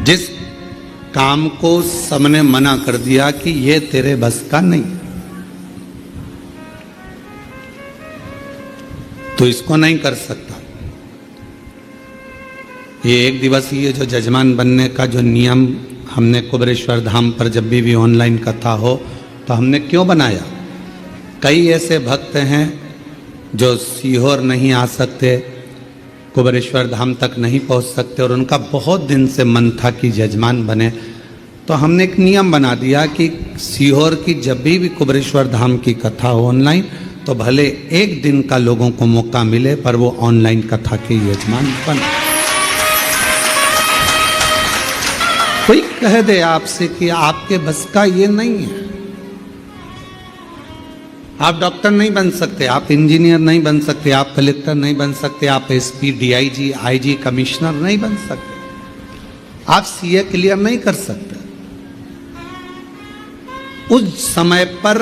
जिस काम को सबने मना कर दिया कि ये तेरे बस का नहीं, तो इसको नहीं कर सकता। ये एक दिवसीय जो जजमान बनने का जो नियम हमने कुबेरेश्वर धाम पर जब भी ऑनलाइन कथा हो तो हमने क्यों बनाया? कई ऐसे भक्त हैं जो सीहोर नहीं आ सकते, कुबेरेश्वर धाम तक नहीं पहुंच सकते और उनका बहुत दिन से मन था कि जजमान बने। तो हमने एक नियम बना दिया कि सीहोर की जब भी कुबेरेश्वर धाम की कथा हो ऑनलाइन, तो भले एक दिन का लोगों को मौका मिले पर वो ऑनलाइन कथा के यजमान बने। कोई कह दे आपसे कि आपके बस का ये नहीं है, आप डॉक्टर नहीं बन सकते, आप इंजीनियर नहीं बन सकते, आप कलेक्टर नहीं बन सकते, आप एसपी, डीआईजी, आईजी, कमिश्नर नहीं बन सकते, आप सीए क्लियर नहीं कर सकते। उस समय पर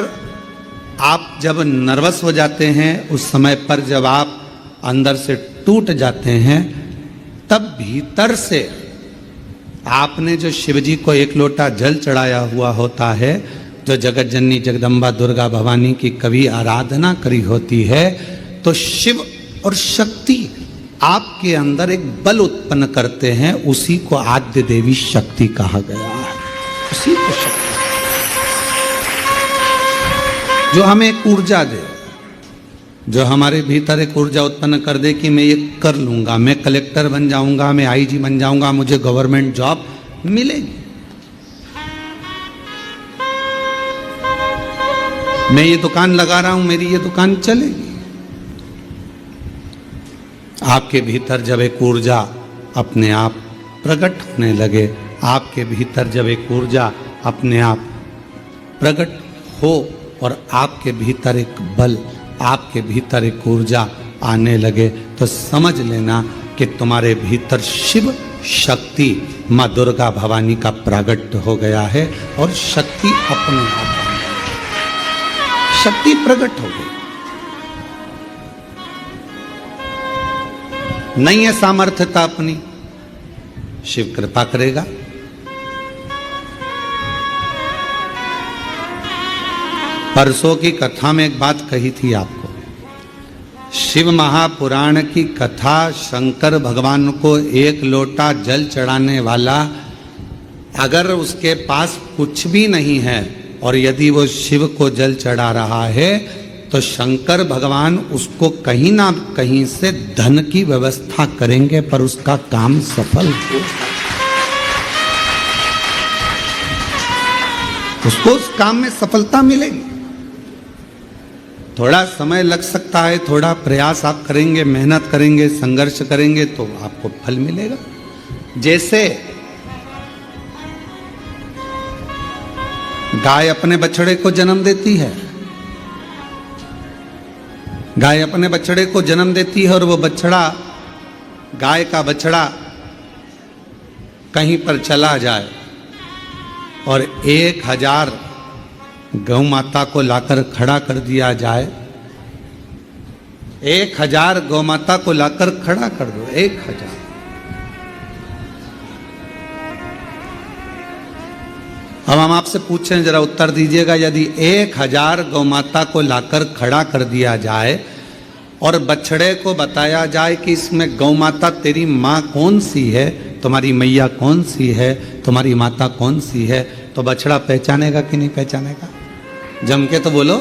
आप जब नर्वस हो जाते हैं, उस समय पर जब आप अंदर से टूट जाते हैं, तब भीतर से आपने जो शिवजी को एक लोटा जल चढ़ाया हुआ होता है, जो जगत जननी जगदम्बा दुर्गा भवानी की कभी आराधना करी होती है, तो शिव और शक्ति आपके अंदर एक बल उत्पन्न करते हैं। उसी को आद्य देवी शक्ति कहा गया है। उसी को शक्ति जो हमें एक ऊर्जा दे, जो हमारे भीतर एक ऊर्जा उत्पन्न कर दे कि मैं ये कर लूंगा, मैं कलेक्टर बन जाऊंगा, मैं आईजी बन जाऊंगा, मुझे गवर्नमेंट जॉब मिलेगी, मैं ये दुकान लगा रहा हूं, मेरी ये दुकान चलेगी। आपके भीतर जब एक ऊर्जा अपने आप प्रकट होने लगे, आपके भीतर जब एक ऊर्जा अपने आप प्रकट हो और आपके भीतर एक बल, आपके भीतर एक ऊर्जा आने लगे, तो समझ लेना कि तुम्हारे भीतर शिव शक्ति माँ दुर्गा भवानी का प्रागट्य हो गया है और शक्ति अपने आप शक्ति प्रकट हो गई। नहीं है सामर्थ्यता अपनी, शिव कृपा करेगा। परसों की कथा में एक बात कही थी आपको, शिव महापुराण की कथा, शंकर भगवान को एक लोटा जल चढ़ाने वाला अगर उसके पास कुछ भी नहीं है और यदि वो शिव को जल चढ़ा रहा है, तो शंकर भगवान उसको कहीं ना कहीं से धन की व्यवस्था करेंगे पर उसका काम सफल हो, उसको उस काम में सफलता मिलेगी। थोड़ा समय लग सकता है, थोड़ा प्रयास आप करेंगे, मेहनत करेंगे, संघर्ष करेंगे तो आपको फल मिलेगा। जैसे गाय अपने बछड़े को जन्म देती है, गाय अपने बछड़े को जन्म देती है और वो बछड़ा, गाय का बछड़ा कहीं पर चला जाए और 1000 गौ माता को लाकर खड़ा कर दिया जाए, 1000 गौ माता को लाकर खड़ा कर दो, 1000। अब हम आपसे पूछें, जरा उत्तर दीजिएगा, यदि 1000 गौ माता को लाकर खड़ा कर दिया जाए और बछड़े को बताया जाए कि इसमें गौ माता तेरी माँ कौन सी है, तुम्हारी मैया कौन सी है, तुम्हारी माता कौन सी है, तो बछड़ा पहचानेगा कि नहीं पहचानेगा? जम के तो बोलो।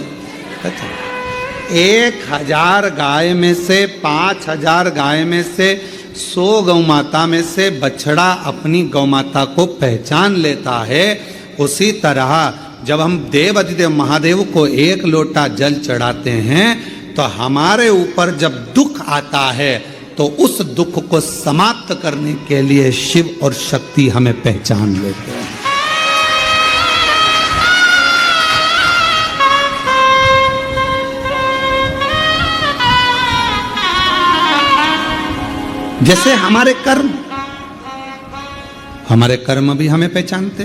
1000 गाय में से, 5000 गाय में से, 100 गौ माता में से बछड़ा अपनी गौ माता को पहचान लेता है। उसी तरह जब हम देव अधिदेव महादेव को एक लोटा जल चढ़ाते हैं, तो हमारे ऊपर जब दुख आता है तो उस दुख को समाप्त करने के लिए शिव और शक्ति हमें पहचान लेते हैं। जैसे हमारे कर्म भी हमें पहचानते।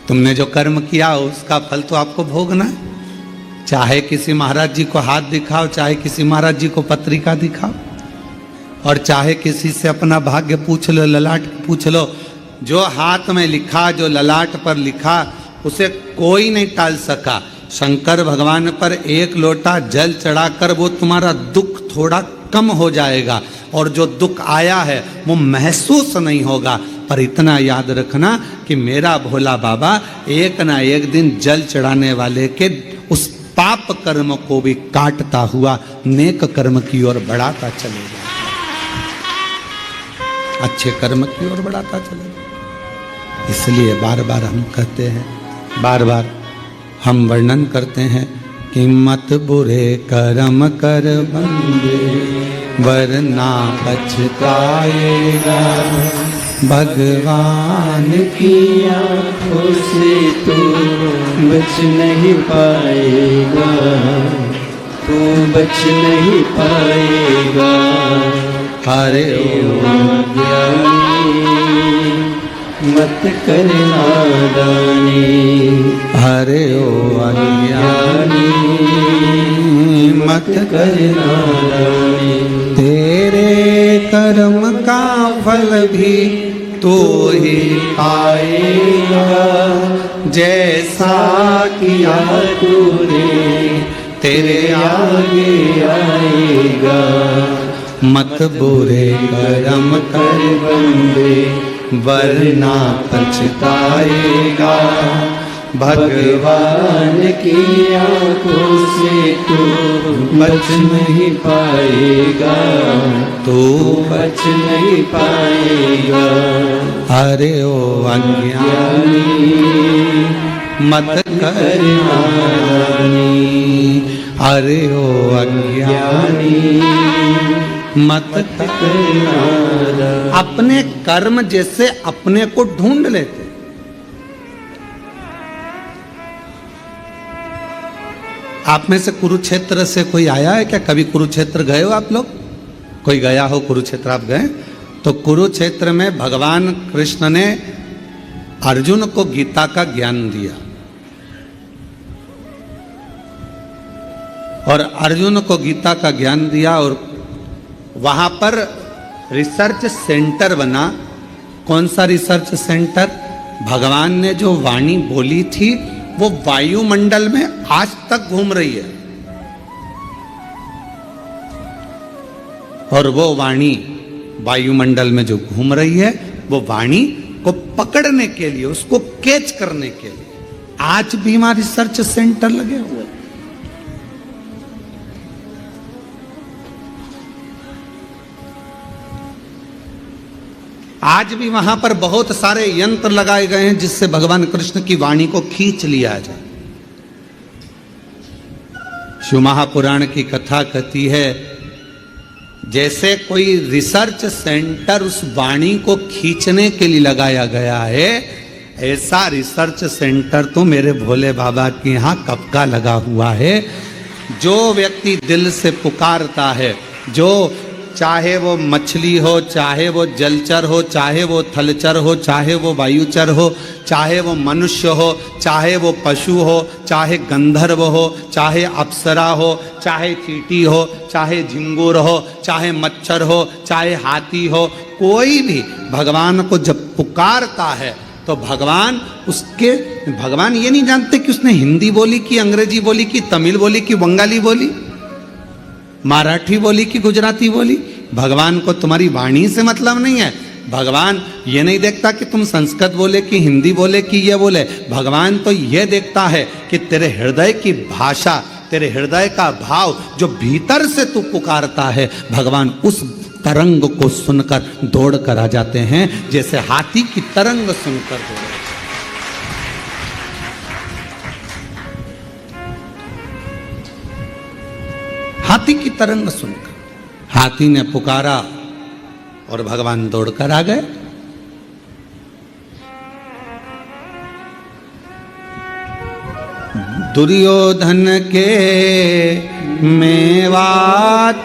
तुमने जो कर्म किया उसका फल तो आपको भोगना है। चाहे किसी महाराज जी को हाथ दिखाओ, चाहे किसी महाराज जी को पत्रिका दिखाओ, और चाहे किसी से अपना भाग्य पूछ लो, ललाट पूछ लो, जो हाथ में लिखा, जो ललाट पर लिखा, उसे कोई नहीं टाल सका। शंकर भगवान पर एक लोटा जल चढ़ाकर वो तुम्हारा दुख थोड़ा कम हो जाएगा, और जो दुख आया है वो महसूस नहीं होगा। पर इतना याद रखना कि मेरा भोला बाबा एक ना एक दिन जल चढ़ाने वाले के उस पाप कर्म को भी काटता हुआ नेक कर्म की ओर बढ़ाता चलेगा, अच्छे कर्म की ओर बढ़ाता चलेगा। इसलिए बार बार हम कहते हैं, बार बार हम वर्णन करते हैं कि मत बुरे कर्म कर बंदे वरना पछताएगा। भगवान की आँखों से तू बच नहीं पाएगा, तू बच नहीं पाएगा। हरे ओ ज्ञानी मत कर नादानी, हरे ओ अज्ञानी मत कर नादानी। तेरे कर्म का फल भी तू ही पाएगा, जैसा किया तूने तेरे आगे आएगा। मत बुरे कर्म कर बंदे वरना पछताएगा। भगवान की आँखों से तू बच नहीं पाएगा, तू बच नहीं पाएगा। अरे ओ अज्ञानी मत कर नादानी, अरे ओ अज्ञानी मत कर नादानी। अपने कर्म जैसे अपने को ढूंढ लेते। आप में से कुरुक्षेत्र से कोई आया है क्या? कभी कुरुक्षेत्र गए हो आप लोग? कोई गया हो कुरुक्षेत्र? आप गए? तो कुरुक्षेत्र में भगवान कृष्ण ने अर्जुन को गीता का ज्ञान दिया, और अर्जुन को गीता का ज्ञान दिया, और वहां पर रिसर्च सेंटर बना। कौन सा रिसर्च सेंटर? भगवान ने जो वाणी बोली थी वो वायुमंडल में आज तक घूम रही है, और वो वाणी वायुमंडल में जो घूम रही है वो वाणी को पकड़ने के लिए, उसको कैच करने के लिए आज भी वहां रिसर्च सेंटर लगे हुए। आज भी वहां पर बहुत सारे यंत्र लगाए गए हैं जिससे भगवान कृष्ण की वाणी को खींच लिया जाए। शिव महापुराण की कथा कहती है, जैसे कोई रिसर्च सेंटर उस वाणी को खींचने के लिए लगाया गया है, ऐसा रिसर्च सेंटर तो मेरे भोले बाबा के यहाँ कब का लगा हुआ है। जो व्यक्ति दिल से पुकारता है, जो चाहे वो मछली हो, चाहे वो जलचर हो, चाहे वो थलचर हो, चाहे वो वायुचर हो, चाहे वो मनुष्य हो, चाहे वो पशु हो, चाहे गंधर्व हो, चाहे अप्सरा हो, चाहे चींटी हो, चाहे झिंगुर हो, चाहे मच्छर हो, चाहे हाथी हो, कोई भी भगवान को जब पुकारता है तो भगवान ये नहीं जानते कि उसने हिंदी बोली कि अंग्रेजी बोली कि तमिल बोली कि बंगाली बोली, मराठी बोली कि गुजराती बोली। भगवान को तुम्हारी वाणी से मतलब नहीं है। भगवान ये नहीं देखता कि तुम संस्कृत बोले कि हिंदी बोले कि ये बोले। भगवान तो ये देखता है कि तेरे हृदय की भाषा, तेरे हृदय का भाव जो भीतर से तू पुकारता है, भगवान उस तरंग को सुनकर दौड़ कर आ जाते हैं, जैसे हाथी की तरंग सुनकर दौड़। हाथी की तरंग सुनकर हाथी ने पुकारा और भगवान दौड़कर आ गए। दुर्योधन के मेवा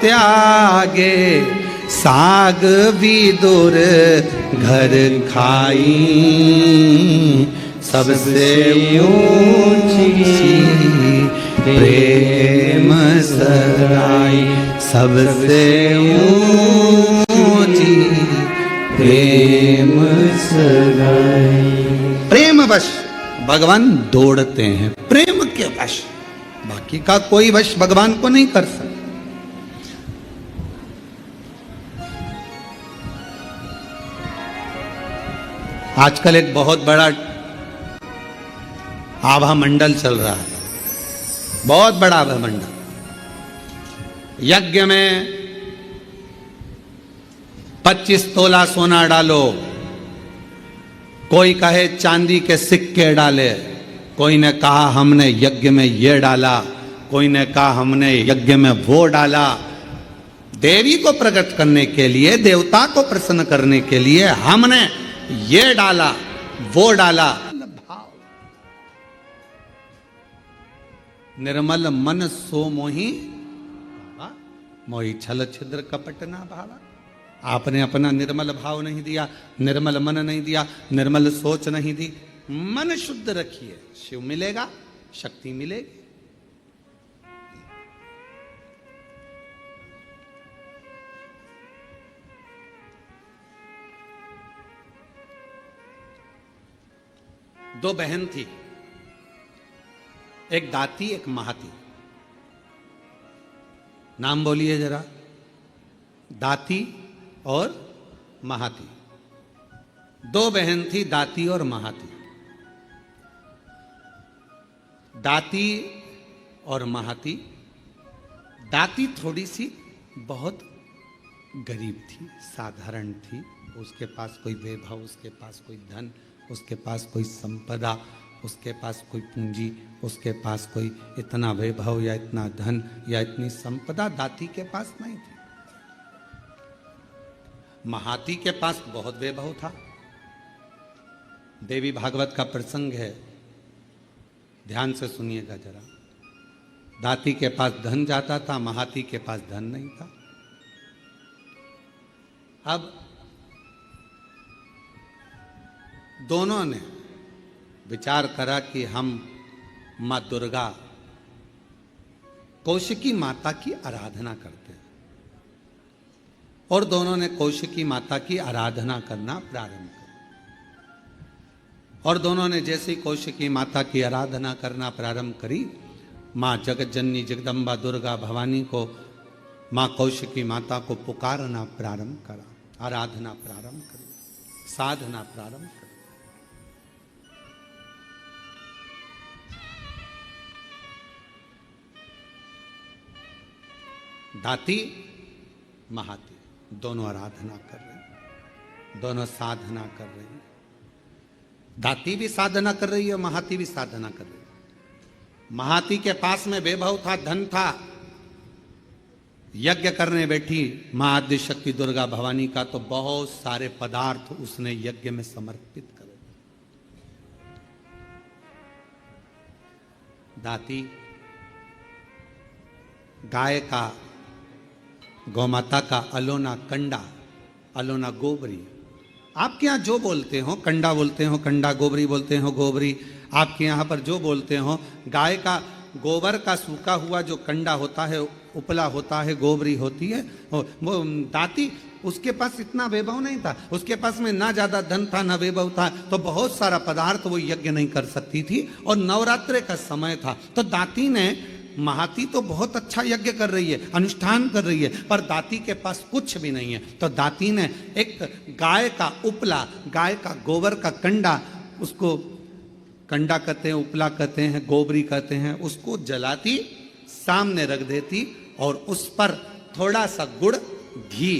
त्यागे, साग विदुर घर खाई, सबसे ऊंची प्रेम सराई, सबसे ऊंची प्रेम प्रेम वश भगवान दौड़ते हैं, प्रेम के वश, बाकी का कोई वश भगवान को नहीं कर सकता। आजकल एक बहुत बड़ा आभा मंडल चल रहा है, बहुत बड़ा आभा मंडल। यज्ञ में 25 तोला सोना डालो, कोई कहे चांदी के सिक्के डाले, कोई ने कहा हमने यज्ञ में ये डाला, कोई ने कहा हमने यज्ञ में वो डाला। देवी को प्रकट करने के लिए, देवता को प्रसन्न करने के लिए हमने ये डाला वो डाला। भाव निर्मल मन सो मोही, मोही छल छिद्र कपट ना भावा। आपने अपना निर्मल भाव नहीं दिया, निर्मल मन नहीं दिया, निर्मल सोच नहीं दी। मन शुद्ध रखिए, शिव मिलेगा, शक्ति मिलेगी। दो बहन थी, एक दाती एक महाती। नाम बोलिए जरा, दाती और महाती। दो बहन थी, दाती और महाती। दाती और महाती। दाती थोड़ी सी बहुत गरीब थी, साधारण थी। उसके पास कोई वैभव, उसके पास कोई धन, उसके पास कोई संपदा, उसके पास कोई पूंजी, उसके पास कोई इतना वैभव या इतना धन या इतनी संपदा दाती के पास नहीं थी। महाती के पास बहुत वैभव था। देवी भागवत का प्रसंग है, ध्यान से सुनिएगा जरा। दाती के पास धन जाता था, महाती के पास धन नहीं था। अब दोनों ने विचार करा कि हम माँ दुर्गा, कौशिकी माता की आराधना करते हैं, और दोनों ने कौशिकी माता की आराधना करना प्रारंभ किया। और दोनों ने जैसे ही कौशिकी माता की आराधना करना प्रारंभ करी, माँ जगत जननी जगदम्बा दुर्गा भवानी को, माँ कौशिकी माता को पुकारना प्रारंभ करा, आराधना प्रारंभ करी, साधना प्रारंभ करी। दाती महाती दोनों आराधना कर रहे, दोनों साधना कर रही। दाती भी साधना कर रही है, महाती भी साधना कर रही है। महाती के पास में वैभव था, धन था। यज्ञ करने बैठी मां आद्य शक्ति दुर्गा भवानी का, तो बहुत सारे पदार्थ उसने यज्ञ में समर्पित करे। दाती गाय का, गौमाता का अलोना कंडा, अलोना गोबरी, आपके यहाँ जो बोलते हो, कंडा बोलते हो कंडा, गोबरी बोलते हो गोबरी, आपके यहाँ पर जो बोलते हो, गाय का गोबर का सूखा हुआ जो कंडा होता है, उपला होता है, गोबरी होती है। वो दाती, उसके पास इतना वैभव नहीं था, उसके पास में ना ज्यादा धन था ना वैभव था, तो बहुत सारा पदार्थ वो यज्ञ नहीं कर सकती थी। और नवरात्रे का समय था, तो दाती ने, महाती तो बहुत अच्छा यज्ञ कर रही है, अनुष्ठान कर रही है, पर दाती के पास कुछ भी नहीं है। तो दाती ने एक गाय का उपला, गाय का गोबर का कंडा, उसको कंडा कहते हैं, उपला कहते हैं, गोबरी कहते हैं, उसको जलाती, सामने रख देती, और उस पर थोड़ा सा गुड़ घी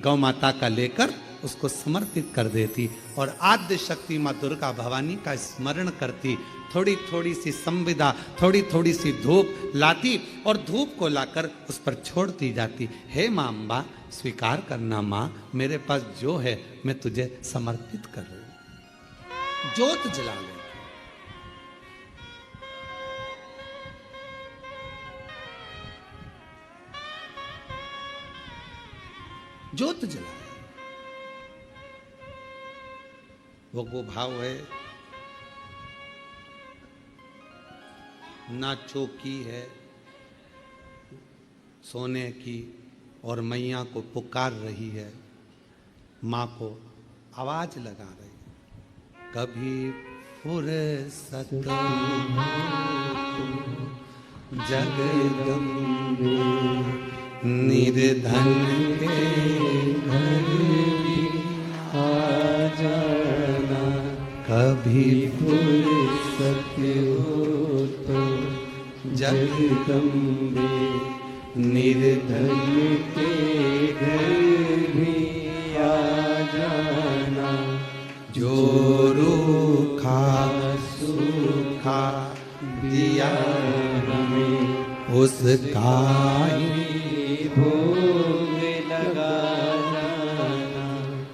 गौ माता का लेकर उसको समर्पित कर देती, और आद्य शक्ति माँ दुर्गा भवानी का स्मरण करती। थोड़ी थोड़ी सी संविदा, थोड़ी थोड़ी सी धूप लाती, और धूप को लाकर उस पर छोड़ती जाती। हे मां अम्बा, स्वीकार करना मां, मेरे पास जो है मैं तुझे समर्पित कर रही हूं। ज्योत जला ले, ज्योत जला, वो भाव है, ना चौकी है सोने की, और मैया को पुकार रही है, माँ को आवाज लगा रही है। कभी फुर्सत जगदम्बे निर्धन के घर भी आ जाना, कभी फुर्सत हो तो जगदम्बे निर्धन के घर भी आ जाना, जो रूखा सूखा दिया हमें उसका ही भोग लगा जाना,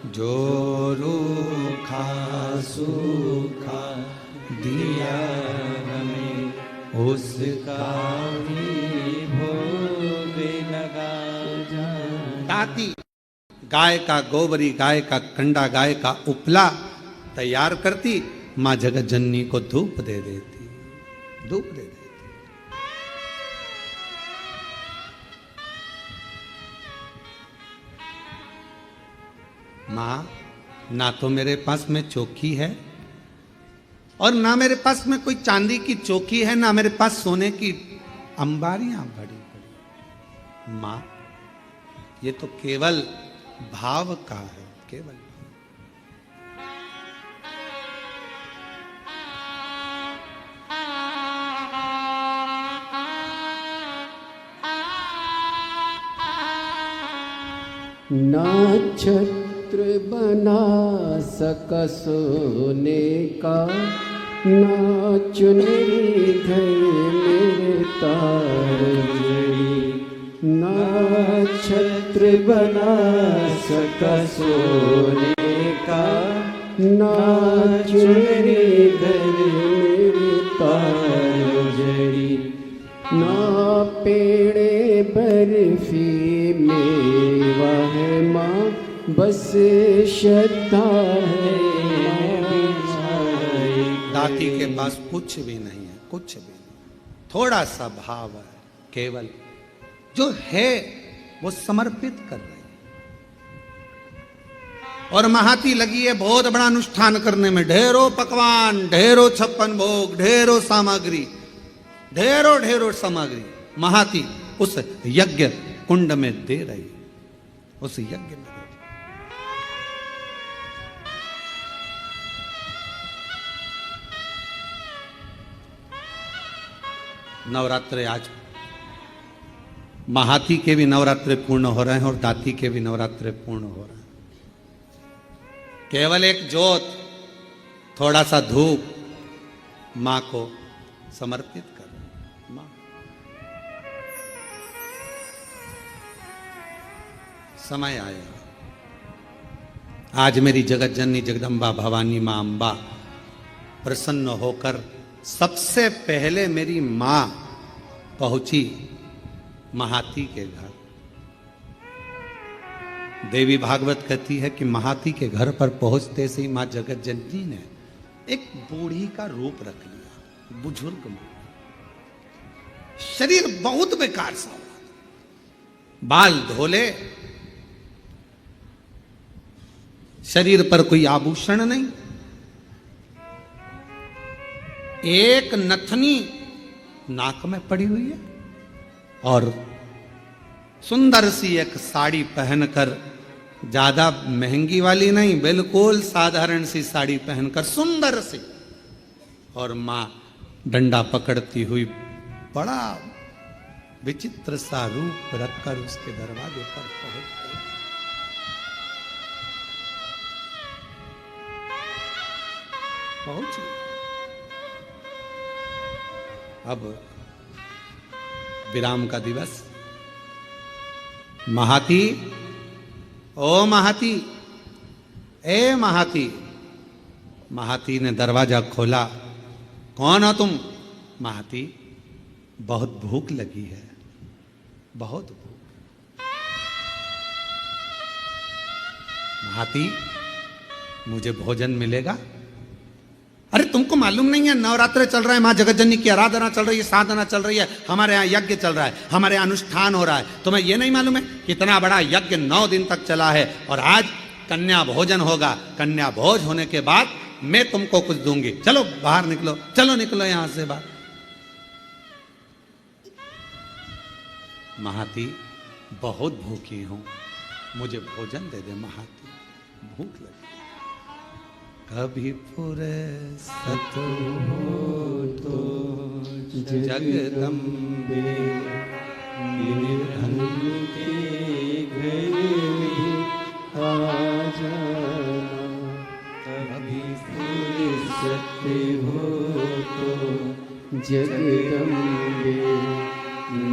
जो रूखा सूखा दिया हमें उसका ही भोग लगा जाना। ताती गाय का गोबरी, गाय का कंडा, गाय का उपला तैयार करती, माँ जगत जननी को धूप दे देती, धूप दे देती। माँ, ना तो मेरे पास में चौकी है और ना मेरे पास में कोई चांदी की चौकी है, ना मेरे पास सोने की अंबारियां बड़ी बड़ी। माँ, ये तो केवल भाव का है, केवल। ना छत्र बना सका सोने का, ना चुनरी घर मेरे तार जड़ी, ना छत्र बना सका सोने का, ना चुनरी घर मेरे तार जड़ी, ना पेड़े बर्फी मेवा है माँ, बस श्रद्धा है। दाती के पास कुछ भी नहीं है, कुछ भी नहीं, थोड़ा सा भाव है, केवल जो है वो समर्पित कर रही है। और महाती लगी है बहुत बड़ा अनुष्ठान करने में, ढेरों पकवान, ढेरों 56 भोग, ढेरों सामग्री, ढेरों ढेरों सामग्री महाती उस यज्ञ कुंड में दे रही, उस यज्ञ में दे रही। नवरात्र आज महाती के भी नवरात्र पूर्ण हो रहे हैं और दाती के भी नवरात्र पूर्ण हो रहे हैं। केवल एक जोत, थोड़ा सा धूप मां को समर्पित कर। मां, समय आया, आज मेरी जगत जननी जगदम्बा भवानी मां अंबा प्रसन्न होकर सबसे पहले मेरी मां पहुंची महाती के घर। देवी भागवत कहती है कि महाती के घर पर पहुंचते से ही मां जगत जननी ने एक बूढ़ी का रूप रख लिया, बुजुर्ग में, शरीर बहुत बेकार सा हुआ, बाल धोले, शरीर पर कोई आभूषण नहीं, एक नथनी नाक में पड़ी हुई है और सुंदर सी एक साड़ी पहनकर, ज्यादा महंगी वाली नहीं, बिल्कुल साधारण सी साड़ी पहनकर सुंदर सी, और मां डंडा पकड़ती हुई बड़ा विचित्र सा रूप रखकर उसके दरवाजे पर पहुंच गई। पहुंची। अब विराम का दिवस, महाती, ओ महाती, ए महाती। महाती ने दरवाजा खोला, कौन हो तुम? महाती, बहुत भूख लगी है, बहुत भूख। महाती, मुझे भोजन मिलेगा? अरे तुमको मालूम नहीं है नवरात्र चल रहा है, मां जगत जननी की आराधना चल रही है, साधना चल रही है, हमारे यहाँ यज्ञ चल रहा है, हमारे यहाँ अनुष्ठान हो रहा है। तुम्हें यह नहीं मालूम है कितना बड़ा यज्ञ 9 दिन तक चला है और आज कन्या भोजन होगा, कन्या भोज होने के बाद मैं तुमको कुछ दूंगी, चलो बाहर निकलो, चलो निकलो यहां से बाहर। महाती बहुत भूखी हूं, मुझे भोजन दे दे महाती, भूख लगी। कभी फुर्सत हो तो जगदम्बे निर्धन के घर में आ जाना, कभी फुर्सत हो तो जगदम्बे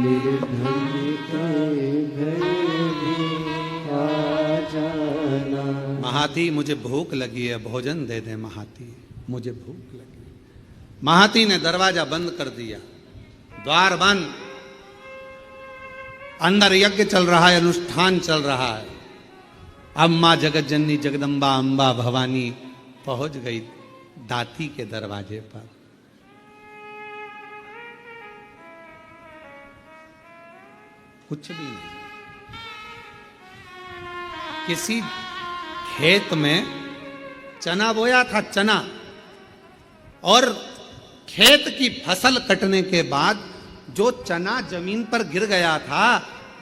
निर्धन के घर में आ जाना। महाती मुझे भूख लगी है, भोजन दे दे महाती, मुझे भूख लगी। महाती ने दरवाजा बंद कर दिया, द्वार बंद, अंदर यज्ञ चल रहा है, अनुष्ठान चल रहा है। अब मां जगत जननी जगदम्बा अंबा भवानी पहुंच गई दाती के दरवाजे पर। कुछ भी नहीं, किसी खेत में चना बोया था, चना, और खेत की फसल कटने के बाद जो चना जमीन पर गिर गया था,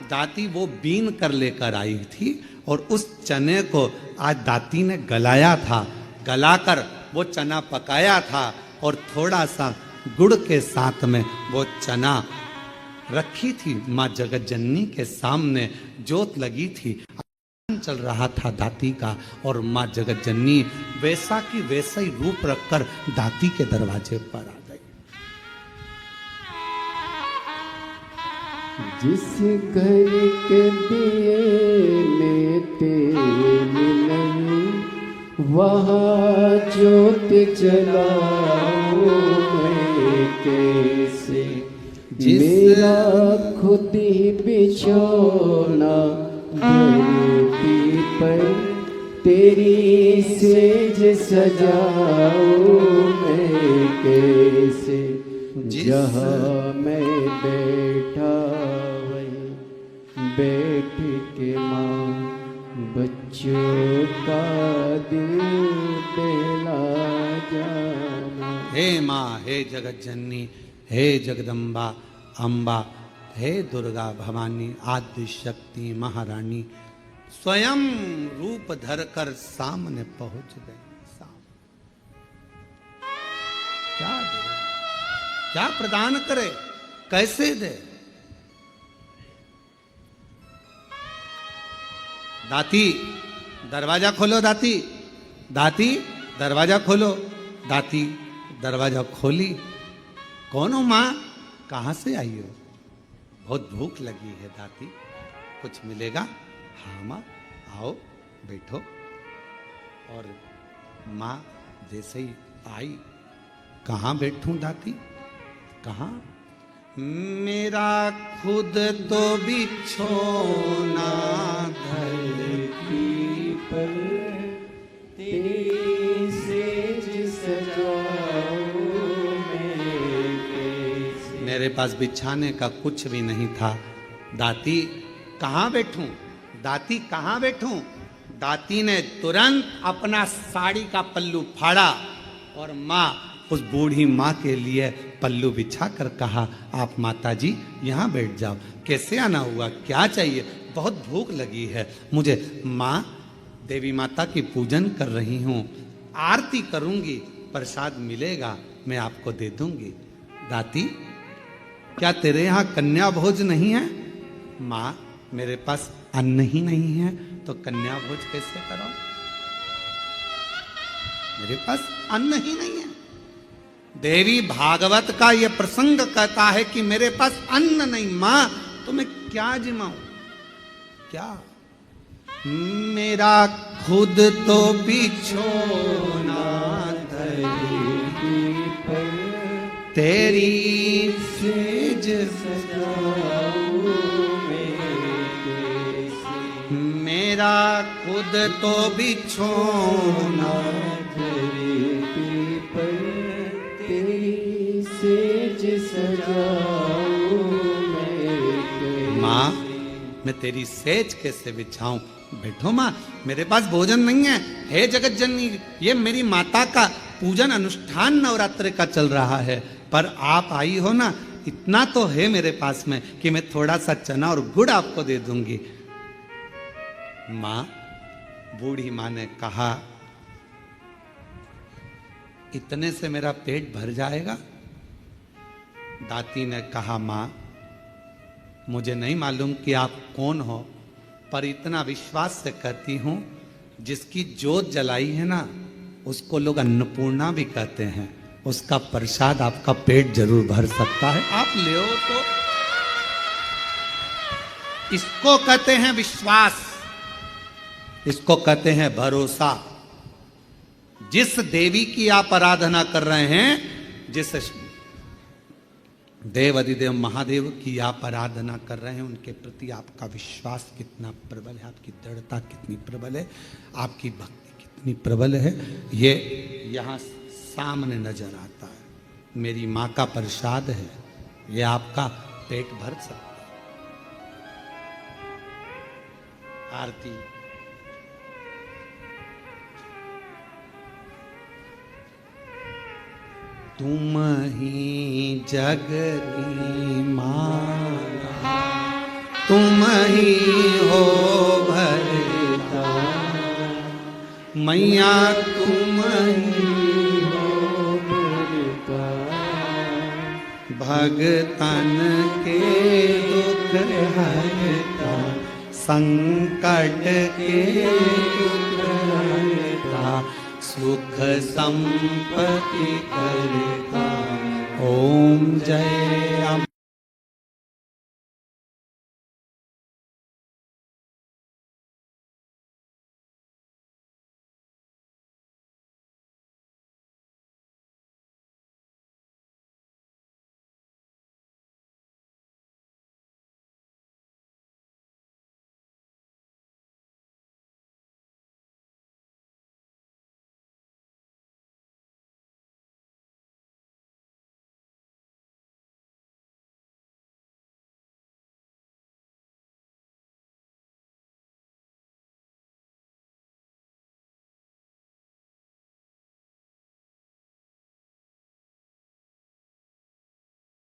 दाती वो बीन कर लेकर आई थी और उस चने को आज दाती ने गलाया था, गलाकर वो चना पकाया था और थोड़ा सा गुड़ के साथ में वो चना रखी थी माँ जगत जननी के सामने, जोत लगी थी, चल रहा था दाती का, और माँ जगत जननी वैसा की वैसा ही रूप रखकर दाती के दरवाजे पर आ गई। जिस घर के दिए में तेल नहीं, वहाँ ज्योत जलाऊं मैं कैसे, मेरा खुद ही बिछौना धरती पर, तेरी सेज सजाऊं मैं कैसे, जहाँ मैं बैठा वहीं बैठ के माँ बच्चों का दिल बहला जाना। हे माँ, हे जगत जननी, हे जगदम्बा अम्बा, हे दुर्गा भवानी, आदि शक्ति महारानी, स्वयं रूप धरकर सामने पहुंच गए। क्या दे, क्या प्रदान करे, कैसे दे? दाती दरवाजा खोलो, दाती, दाती दरवाजा खोलो। दाती दरवाजा खोली। कौन हो माँ, कहाँ से आई हो? बहुत भूख लगी है दाती, कुछ मिलेगा? हाँ माँ, आओ बैठो। और माँ जैसे ही आई, कहाँ बैठूं दाती, कहाँ? मेरा खुद तो बिछोना धरती पर, तेरी सेज सजाऊं मैं कैसे। मेरे पास बिछाने का कुछ भी नहीं था। दाती कहाँ बैठूं, दाती कहाँ बैठूं? दाती ने तुरंत अपना साड़ी का पल्लू फाड़ा और माँ, उस बूढ़ी माँ के लिए पल्लू बिछा कर कहा, आप माता जी यहाँ बैठ जाओ। कैसे आना हुआ, क्या चाहिए? बहुत भूख लगी है मुझे। माँ, देवी माता की पूजन कर रही हूँ, आरती करूँगी, प्रसाद मिलेगा मैं आपको दे दूंगी। दाती, क्या तेरे यहाँ कन्या भोज नहीं है? माँ, मेरे पास अन्न ही नहीं है तो कन्या भोज कैसे करो? मेरे पास अन्न ही नहीं है। देवी भागवत का यह प्रसंग कहता है कि मेरे पास अन्न नहीं। मां, तो मैं क्या जिमाऊं, क्या? मेरा खुद तो बिछोना धरती पर, तेरी सेज सजाऊं मैं कैसे। मेरा खुद तो बिछोना धरती पर, तेरी सेज सजाऊं मैं कैसे। माँ, मैं तेरी सेज कैसे बिछाऊं? बैठो माँ, मेरे पास भोजन नहीं है। हे जगत जननी, ये मेरी माता का पूजन अनुष्ठान नवरात्र का चल रहा है, पर आप आई हो ना, इतना तो है मेरे पास में कि मैं थोड़ा सा चना और गुड़ आपको दे दूंगी। माँ, बूढ़ी माँ ने कहा, इतने से मेरा पेट भर जाएगा? दाती ने कहा, माँ, मुझे नहीं मालूम कि आप कौन हो, पर इतना विश्वास से कहती हूं, जिसकी जोत जलाई है ना, उसको लोग अन्नपूर्णा भी कहते हैं। उसका प्रसाद आपका पेट जरूर भर सकता है, आप ले तो। इसको कहते हैं विश्वास, इसको कहते हैं भरोसा। जिस देवी की आप आराधना कर रहे हैं, जिस देव अधिदेव महादेव की आप आराधना कर रहे हैं, उनके प्रति आपका विश्वास कितना प्रबल है, आपकी दृढ़ता कितनी प्रबल है, आपकी भक्ति कितनी प्रबल है, ये यहाँ सामने नजर आता है। मेरी माँ का प्रसाद है, ये आपका पेट भर सकता है। आरती। तुम ही जग की माता, तुम ही हो भरता, मैया तुम ही हो भरता, भगतन के दुख हरता, संकट के दुख हरता, सुख संपत्ति करता। ओम जय अम्बे।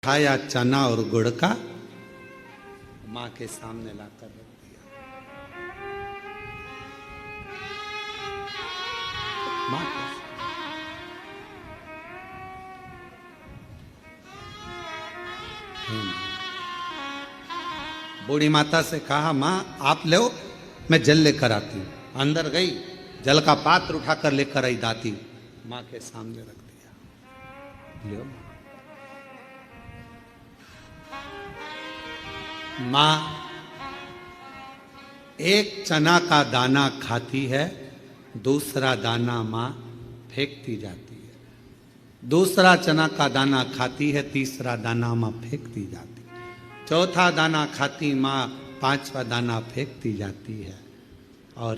खाया चना और गुड़ का, माँ के सामने लाकर रख दिया। माँ बूढ़ी माता से कहा, माँ आप ले, मैं जल लेकर आती हूँ। अंदर गई, जल का पात्र उठाकर लेकर आई दाती, माँ के सामने रख दिया। ले माँ एक चना का दाना खाती है, दूसरा दाना माँ फेंकती जाती है। दूसरा चना का दाना खाती है, तीसरा दाना माँ फेंकती जाती है। चौथा दाना खाती माँ, पांचवा दाना फेंकती जाती है। और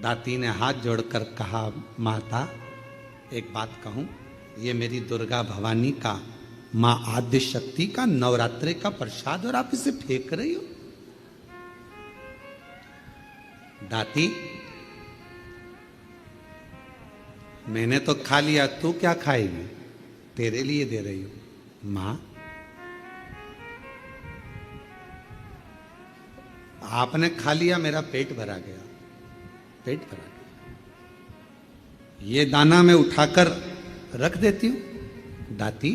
दाती ने हाथ जोड़कर कहा, माता एक बात कहूँ, ये मेरी दुर्गा भवानी का, माँ आद्य शक्ति का नवरात्रि का प्रसाद, और आप इसे फेंक रही हो। दाती, मैंने तो खा लिया, तू क्या खाएगी? तेरे लिए दे रही हूं। माँ, आपने खा लिया, मेरा पेट भरा गया, पेट भरा गया। ये दाना मैं उठाकर रख देती हूं। दाती,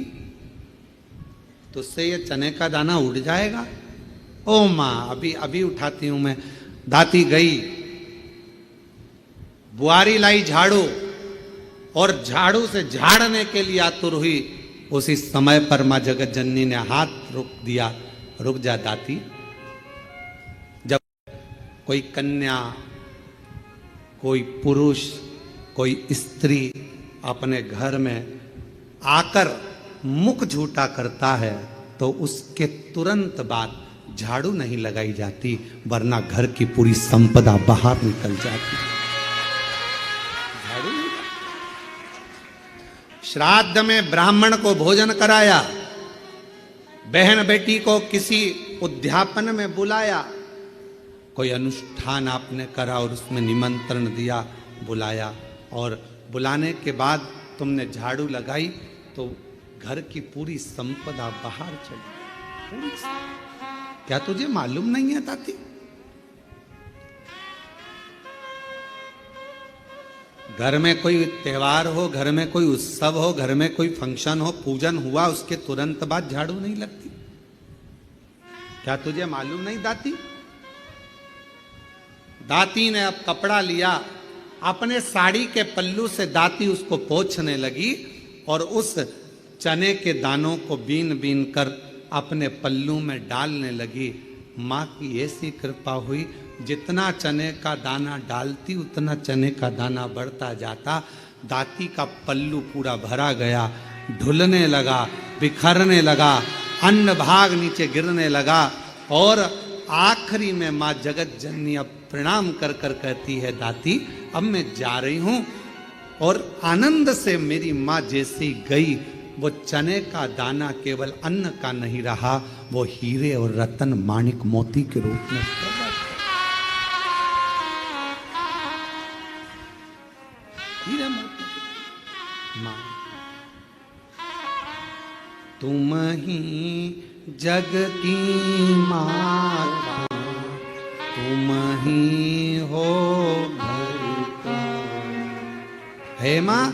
तुझसे ये चने का दाना उड़ जाएगा। ओ माँ, अभी अभी उठाती हूं मैं। दाती गई, बुआरी लाई झाड़ू, और झाड़ू से झाड़ने के लिए आतुर हुई। उसी समय पर मां जगत जननी ने हाथ रोक दिया। रुक जा दाती। जब कोई कन्या, कोई पुरुष, कोई स्त्री अपने घर में आकर मुख झूठा करता है, तो उसके तुरंत बाद झाड़ू नहीं लगाई जाती, वरना घर की पूरी संपदा बाहर निकल जाती। झाड़ू नहीं। श्राद्ध में ब्राह्मण को भोजन कराया, बहन बेटी को किसी उद्यापन में बुलाया, कोई अनुष्ठान आपने करा और उसमें निमंत्रण दिया, बुलाया, और बुलाने के बाद तुमने झाड़ू लगाई तो घर की पूरी संपदा बाहर चली पूरी। क्या तुझे मालूम नहीं है ताती? घर में कोई त्योहार हो, घर में कोई उत्सव हो, घर में कोई फंक्शन हो, पूजन हुआ, उसके तुरंत बाद झाड़ू नहीं लगती। क्या तुझे मालूम नहीं दाती? दाती ने अब कपड़ा लिया, अपने साड़ी के पल्लू से दाती उसको पोंछने लगी और उस चने के दानों को बीन बीन कर अपने पल्लू में डालने लगी। माँ की ऐसी कृपा हुई, जितना चने का दाना डालती उतना चने का दाना बढ़ता जाता। दाती का पल्लू पूरा भरा गया, ढुलने लगा, बिखरने लगा, अन्न भाग नीचे गिरने लगा। और आखिरी में माँ जगत जननी अब प्रणाम कर कर कहती है, दाती अब मैं जा रही हूं। और आनंद से मेरी माँ जैसी गई, वो चने का दाना केवल अन्न का नहीं रहा, वो हीरे और रतन माणिक मोती के रूप में हीरे मोती। माँ तुम ही जग की माता, तुम ही हो घर का। हे माँ,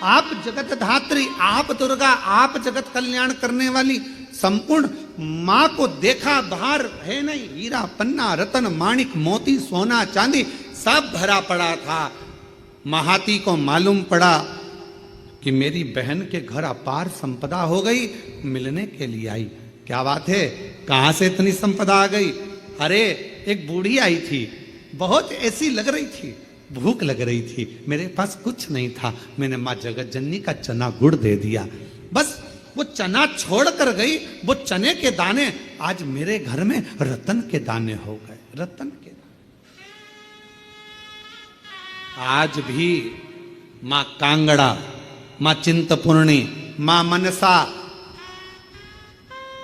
आप जगत धात्री, आप दुर्गा, आप जगत कल्याण करने वाली संपूर्ण माँ को देखा, बाहर है नहीं, हीरा पन्ना रतन माणिक मोती सोना चांदी सब भरा पड़ा था। महाती को मालूम पड़ा कि मेरी बहन के घर अपार संपदा हो गई, मिलने के लिए आई। क्या बात है, कहां से इतनी संपदा आ गई? अरे एक बूढ़ी आई थी, बहुत ऐसी लग रही थी, भूख लग रही थी, मेरे पास कुछ नहीं था, मैंने माँ जगत जननी का चना गुड़ दे दिया। बस वो चना छोड़ कर गई, वो चने के दाने आज मेरे घर में रतन के दाने हो गए, रतन के दाने। आज भी माँ कांगड़ा, माँ चिंतपूर्णी, माँ मनसा,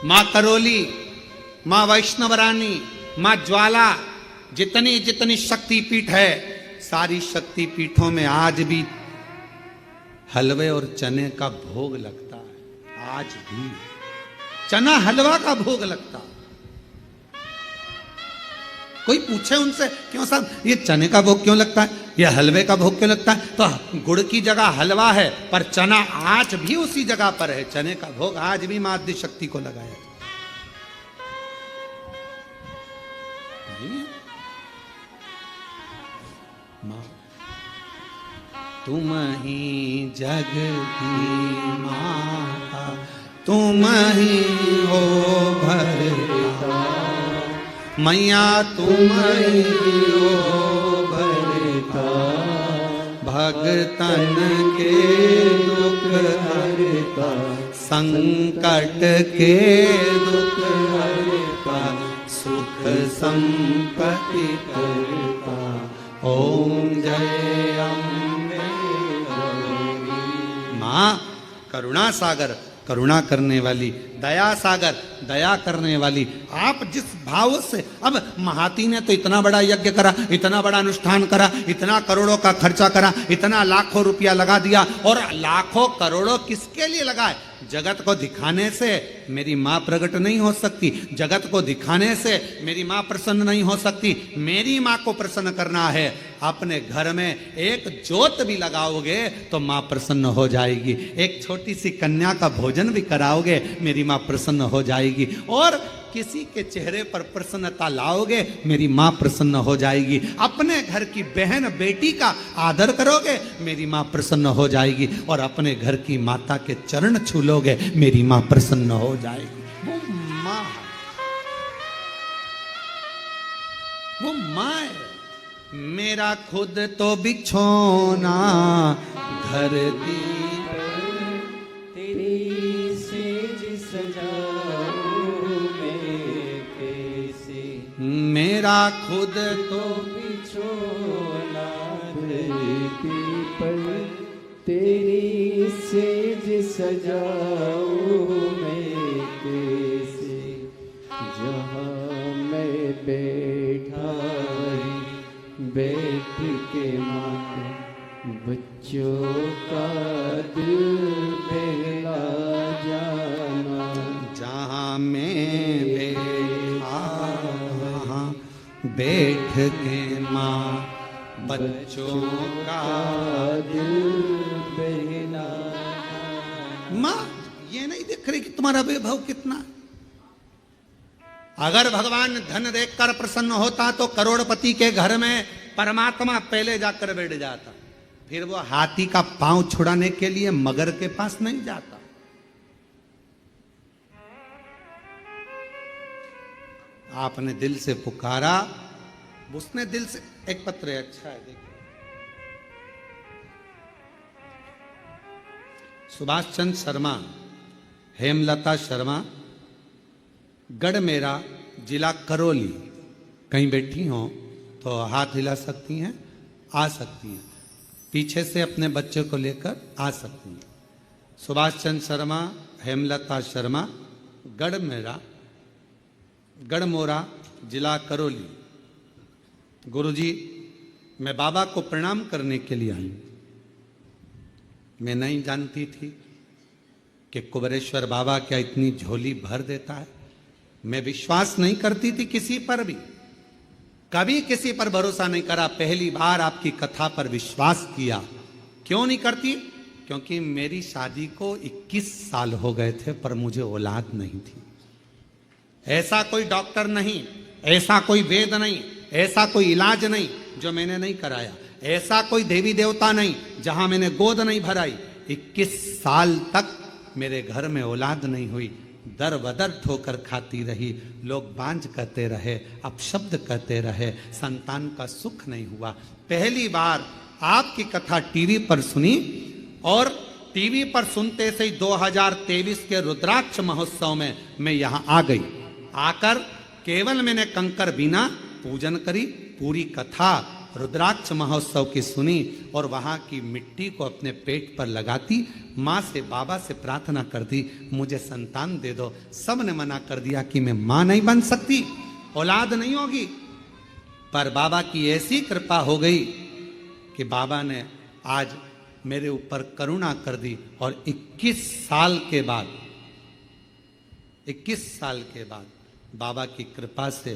माँ करोली, माँ वैष्णवरानी, माँ ज्वाला, जितनी जितनी शक्तिपीठ है, सारी शक्तिपीठों में आज भी हलवे और चने का भोग लगता है। आज भी चना हलवा का भोग लगता है। कोई पूछे उनसे, क्यों साहब ये चने का भोग क्यों लगता है, ये हलवे का भोग क्यों लगता है? तो गुड़ की जगह हलवा है, पर चना आज भी उसी जगह पर है। चने का भोग आज भी माँ आदि शक्ति को लगाया। माँ तुम ही जग की माता, तुम ही हो भरता, मैया तुम ही हो भरता, भगतन के दुख हरता, संकट के दुख हरता, सुख संपत्ति करता। ओम जय अम्बे गौरी। माँ करुणा सागर, करुणा करने वाली, दया सागर, दया करने वाली। आप जिस भाव से, अब महाती ने तो इतना बड़ा यज्ञ करा, इतना बड़ा अनुष्ठान करा, इतना करोड़ों का खर्चा करा, इतना लाखों रुपया लगा दिया, और लाखों करोड़ों किसके लिए लगाए? जगत को दिखाने से मेरी माँ प्रकट नहीं हो सकती, जगत को दिखाने से मेरी माँ प्रसन्न नहीं हो सकती। मेरी माँ को प्रसन्न करना है, अपने घर में एक ज्योत भी लगाओगे तो माँ प्रसन्न हो जाएगी। एक छोटी सी कन्या का भोजन भी कराओगे, मेरी माँ प्रसन्न हो जाएगी। और किसी के चेहरे पर प्रसन्नता लाओगे, मेरी माँ प्रसन्न हो जाएगी। अपने घर की बहन बेटी का आदर करोगे, मेरी माँ प्रसन्न हो जाएगी। और अपने घर की माता के चरण छू लोगे, मेरी माँ प्रसन्न हो जाएगी। वो माँ, वो माँ है। मेरा खुद तो बिछोना घर दी, तेरी सेज सजाऊं मैं कैसे, मेरा खुद तो बिछोना धरती पर, तेरी सेज सजाऊं मैं कैसे, जहाँ मैं बैठा बैठ के माँ बच्चों का दिल बहला जाना। जहाँ मैं बैठा वहाँ बैठ के माँ बच्चों का दिल बहला। माँ ये नहीं देख रही कि तुम्हारा वैभव कितना है? अगर भगवान धन देखकर प्रसन्न होता तो करोड़पति के घर में परमात्मा पहले जाकर बैठ जाता, फिर वो हाथी का पांव छुड़ाने के लिए मगर के पास नहीं जाता। आपने दिल से पुकारा, उसने दिल से। एक पत्र है, अच्छा है, देखिए। सुभाष चंद्र शर्मा, हेमलता शर्मा, गढ़मेरा, जिला करौली। कहीं बैठी हो तो हाथ हिला सकती हैं, आ सकती हैं, पीछे से अपने बच्चे को लेकर आ सकती हैं। सुभाष चंद्र शर्मा, हेमलता शर्मा, गढ़मेरा, गढ़मोरा, जिला करौली। गुरुजी, मैं बाबा को प्रणाम करने के लिए आई। मैं नहीं जानती थी कि कुबेरेश्वर बाबा क्या इतनी झोली भर देता है। मैं विश्वास नहीं करती थी किसी पर भी, कभी किसी पर भरोसा नहीं करा। पहली बार आपकी कथा पर विश्वास किया। क्यों नहीं करती? क्योंकि मेरी शादी को 21 साल हो गए थे पर मुझे औलाद नहीं थी। ऐसा कोई डॉक्टर नहीं, ऐसा कोई वेद नहीं, ऐसा कोई इलाज नहीं जो मैंने नहीं कराया, ऐसा कोई देवी देवता नहीं जहां मैंने गोद नहीं भराई। 21 साल तक मेरे घर में औलाद नहीं हुई। दर बदर ठोकर खाती रही, लोग बांझ कहते रहे, अपशब्द कहते रहे, संतान का सुख नहीं हुआ। पहली बार आपकी कथा टीवी पर सुनी और टीवी पर सुनते से ही 2023 के रुद्राक्ष महोत्सव में मैं यहां आ गई। आकर केवल मैंने कंकर बीना पूजन करी, पूरी कथा रुद्राक्ष महोत्सव की सुनी और वहां की मिट्टी को अपने पेट पर लगाती, माँ से, बाबा से प्रार्थना कर दी, मुझे संतान दे दो। सब ने मना कर दिया कि मैं माँ नहीं बन सकती, औलाद नहीं होगी। पर बाबा की ऐसी कृपा हो गई कि बाबा ने आज मेरे ऊपर करुणा कर दी और 21 साल के बाद बाबा की कृपा से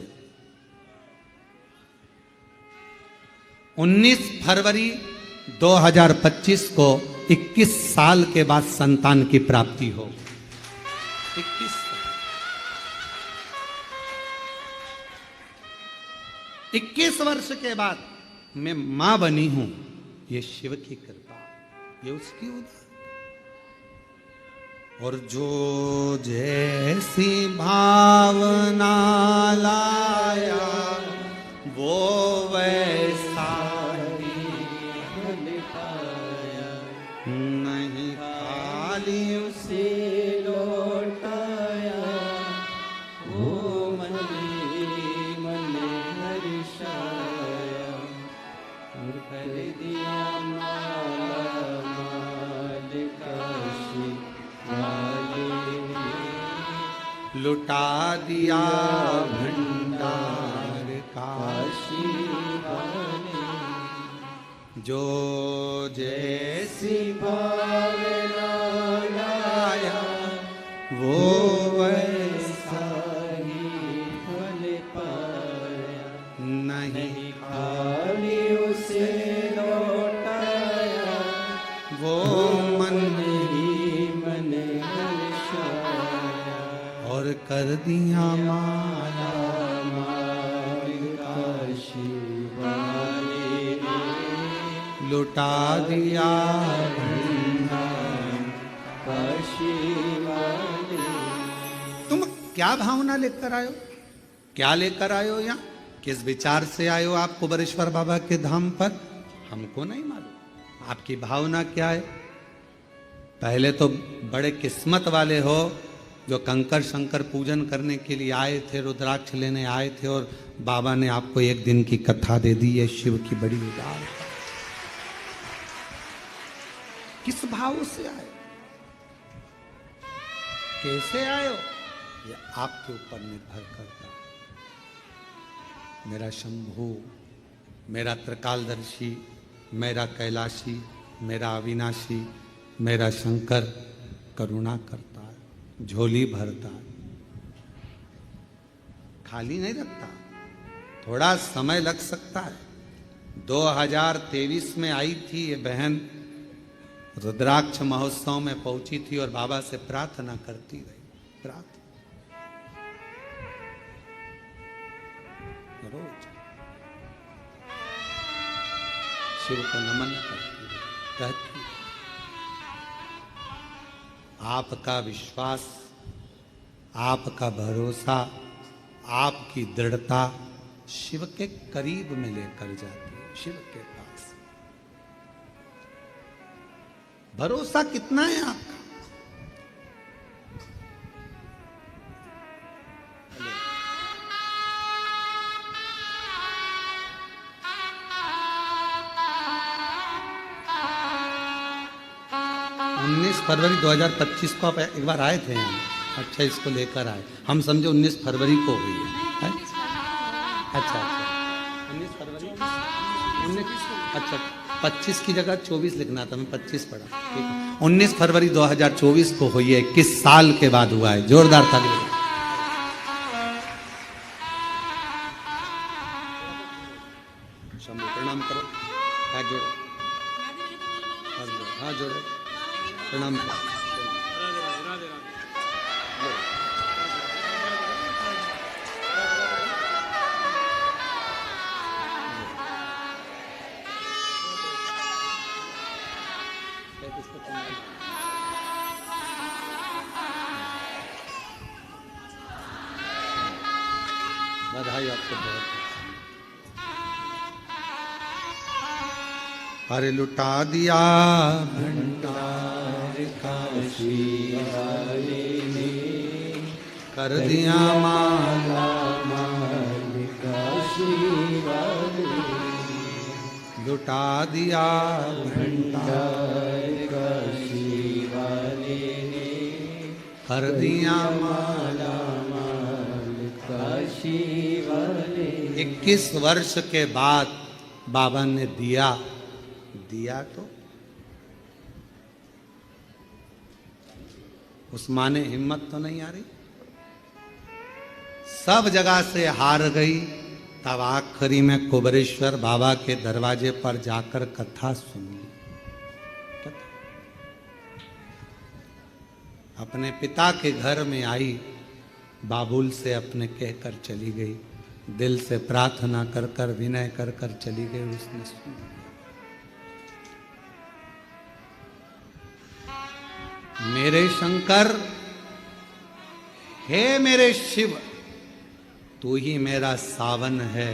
19 फरवरी 2025 को 21 साल के बाद संतान की प्राप्ति हो। 21 वर्ष के बाद मैं मां बनी हूं। ये शिव की कृपा, ये उसकी उदार। और जो जैसी भावना लाया वो वैसा ही फल पाया। नहीं, खाली उसे लौटाया, वो मन मन हर्षाया। और कर दिया माला माल काशी वाले ने। लुटा दिया भंडार का काशी वाले जो जैसी ऐसी भावना लाया, वो वैसा ही फल पाया। नहीं, खाली उसे लौटाया, वो मन ही मन हर्षाया। और कर दिया माला माल काशी वाले ने। लुटा दिया काशी वाले। तुम क्या भावना लेकर आयो, क्या लेकर आयो यहाँ, किस विचार से आयो आप कुबेरेश्वर बाबा के धाम पर, हमको नहीं मालूम। आपकी भावना क्या है? पहले तो बड़े किस्मत वाले हो जो कंकर शंकर पूजन करने के लिए आए थे, रुद्राक्ष लेने आए थे और बाबा ने आपको एक दिन की कथा दे दी। है शिव की बड़ी उदार। किस भाव से आए, कैसे आयो, ये आपके ऊपर निर्भर करता है। मेरा शंभू मेरा त्रिकालदर्शी, मेरा कैलाशी, मेरा अविनाशी, मेरा शंकर करुणा करता है, झोली भरता है, खाली नहीं रखता। थोड़ा समय लग सकता है। 2023 में आई थी ये बहन, रुद्राक्ष महोत्सव में पहुंची थी और बाबा से प्रार्थना करती रही। प्रार्थना रोज शिव को नमन करती रही, कहती आपका विश्वास, आपका भरोसा, आपकी दृढ़ता शिव के करीब में लेकर जाती है, शिव के पास। भरोसा कितना है आपका? 19 फरवरी 2025 को आप एक बार आए थे यहाँ। अच्छा, इसको लेकर आए, हम समझे 19 फरवरी को हुई है? अच्छा, 19 फरवरी 19, अच्छा 25 की जगह 24 लिखना था, मैं 25 पढ़ा। ठीक है, 19 फरवरी 2024 को हुई है। किस साल के बाद हुआ है? जोरदार ताली। शंभू प्रणाम करो, हाथ जोड़ो, हाँ जोड़ो, प्रणाम करो। बधाई आपको बहुत। अरे लुटा दिया भंडार काशी वाले ने, कर दिया माला माल काशी वाले ने, लुटा दिया भंडार काशी वाले ने, कर दिया माला माल काशी वाले। 21 वर्ष के बाद बाबा ने दिया तो उस माँ ने हिम्मत तो नहीं आ रही, सब जगह से हार गई। तब आखिरी में कुबरेश्वर बाबा के दरवाजे पर जाकर कथा सुन ली। अपने पिता के घर में आई, बाबुल से अपने कहकर चली गई, दिल से प्रार्थना कर कर विनय कर कर चली गई। उसने सुन लिया। मेरे शंकर, हे मेरे शिव, तू ही मेरा सावन है।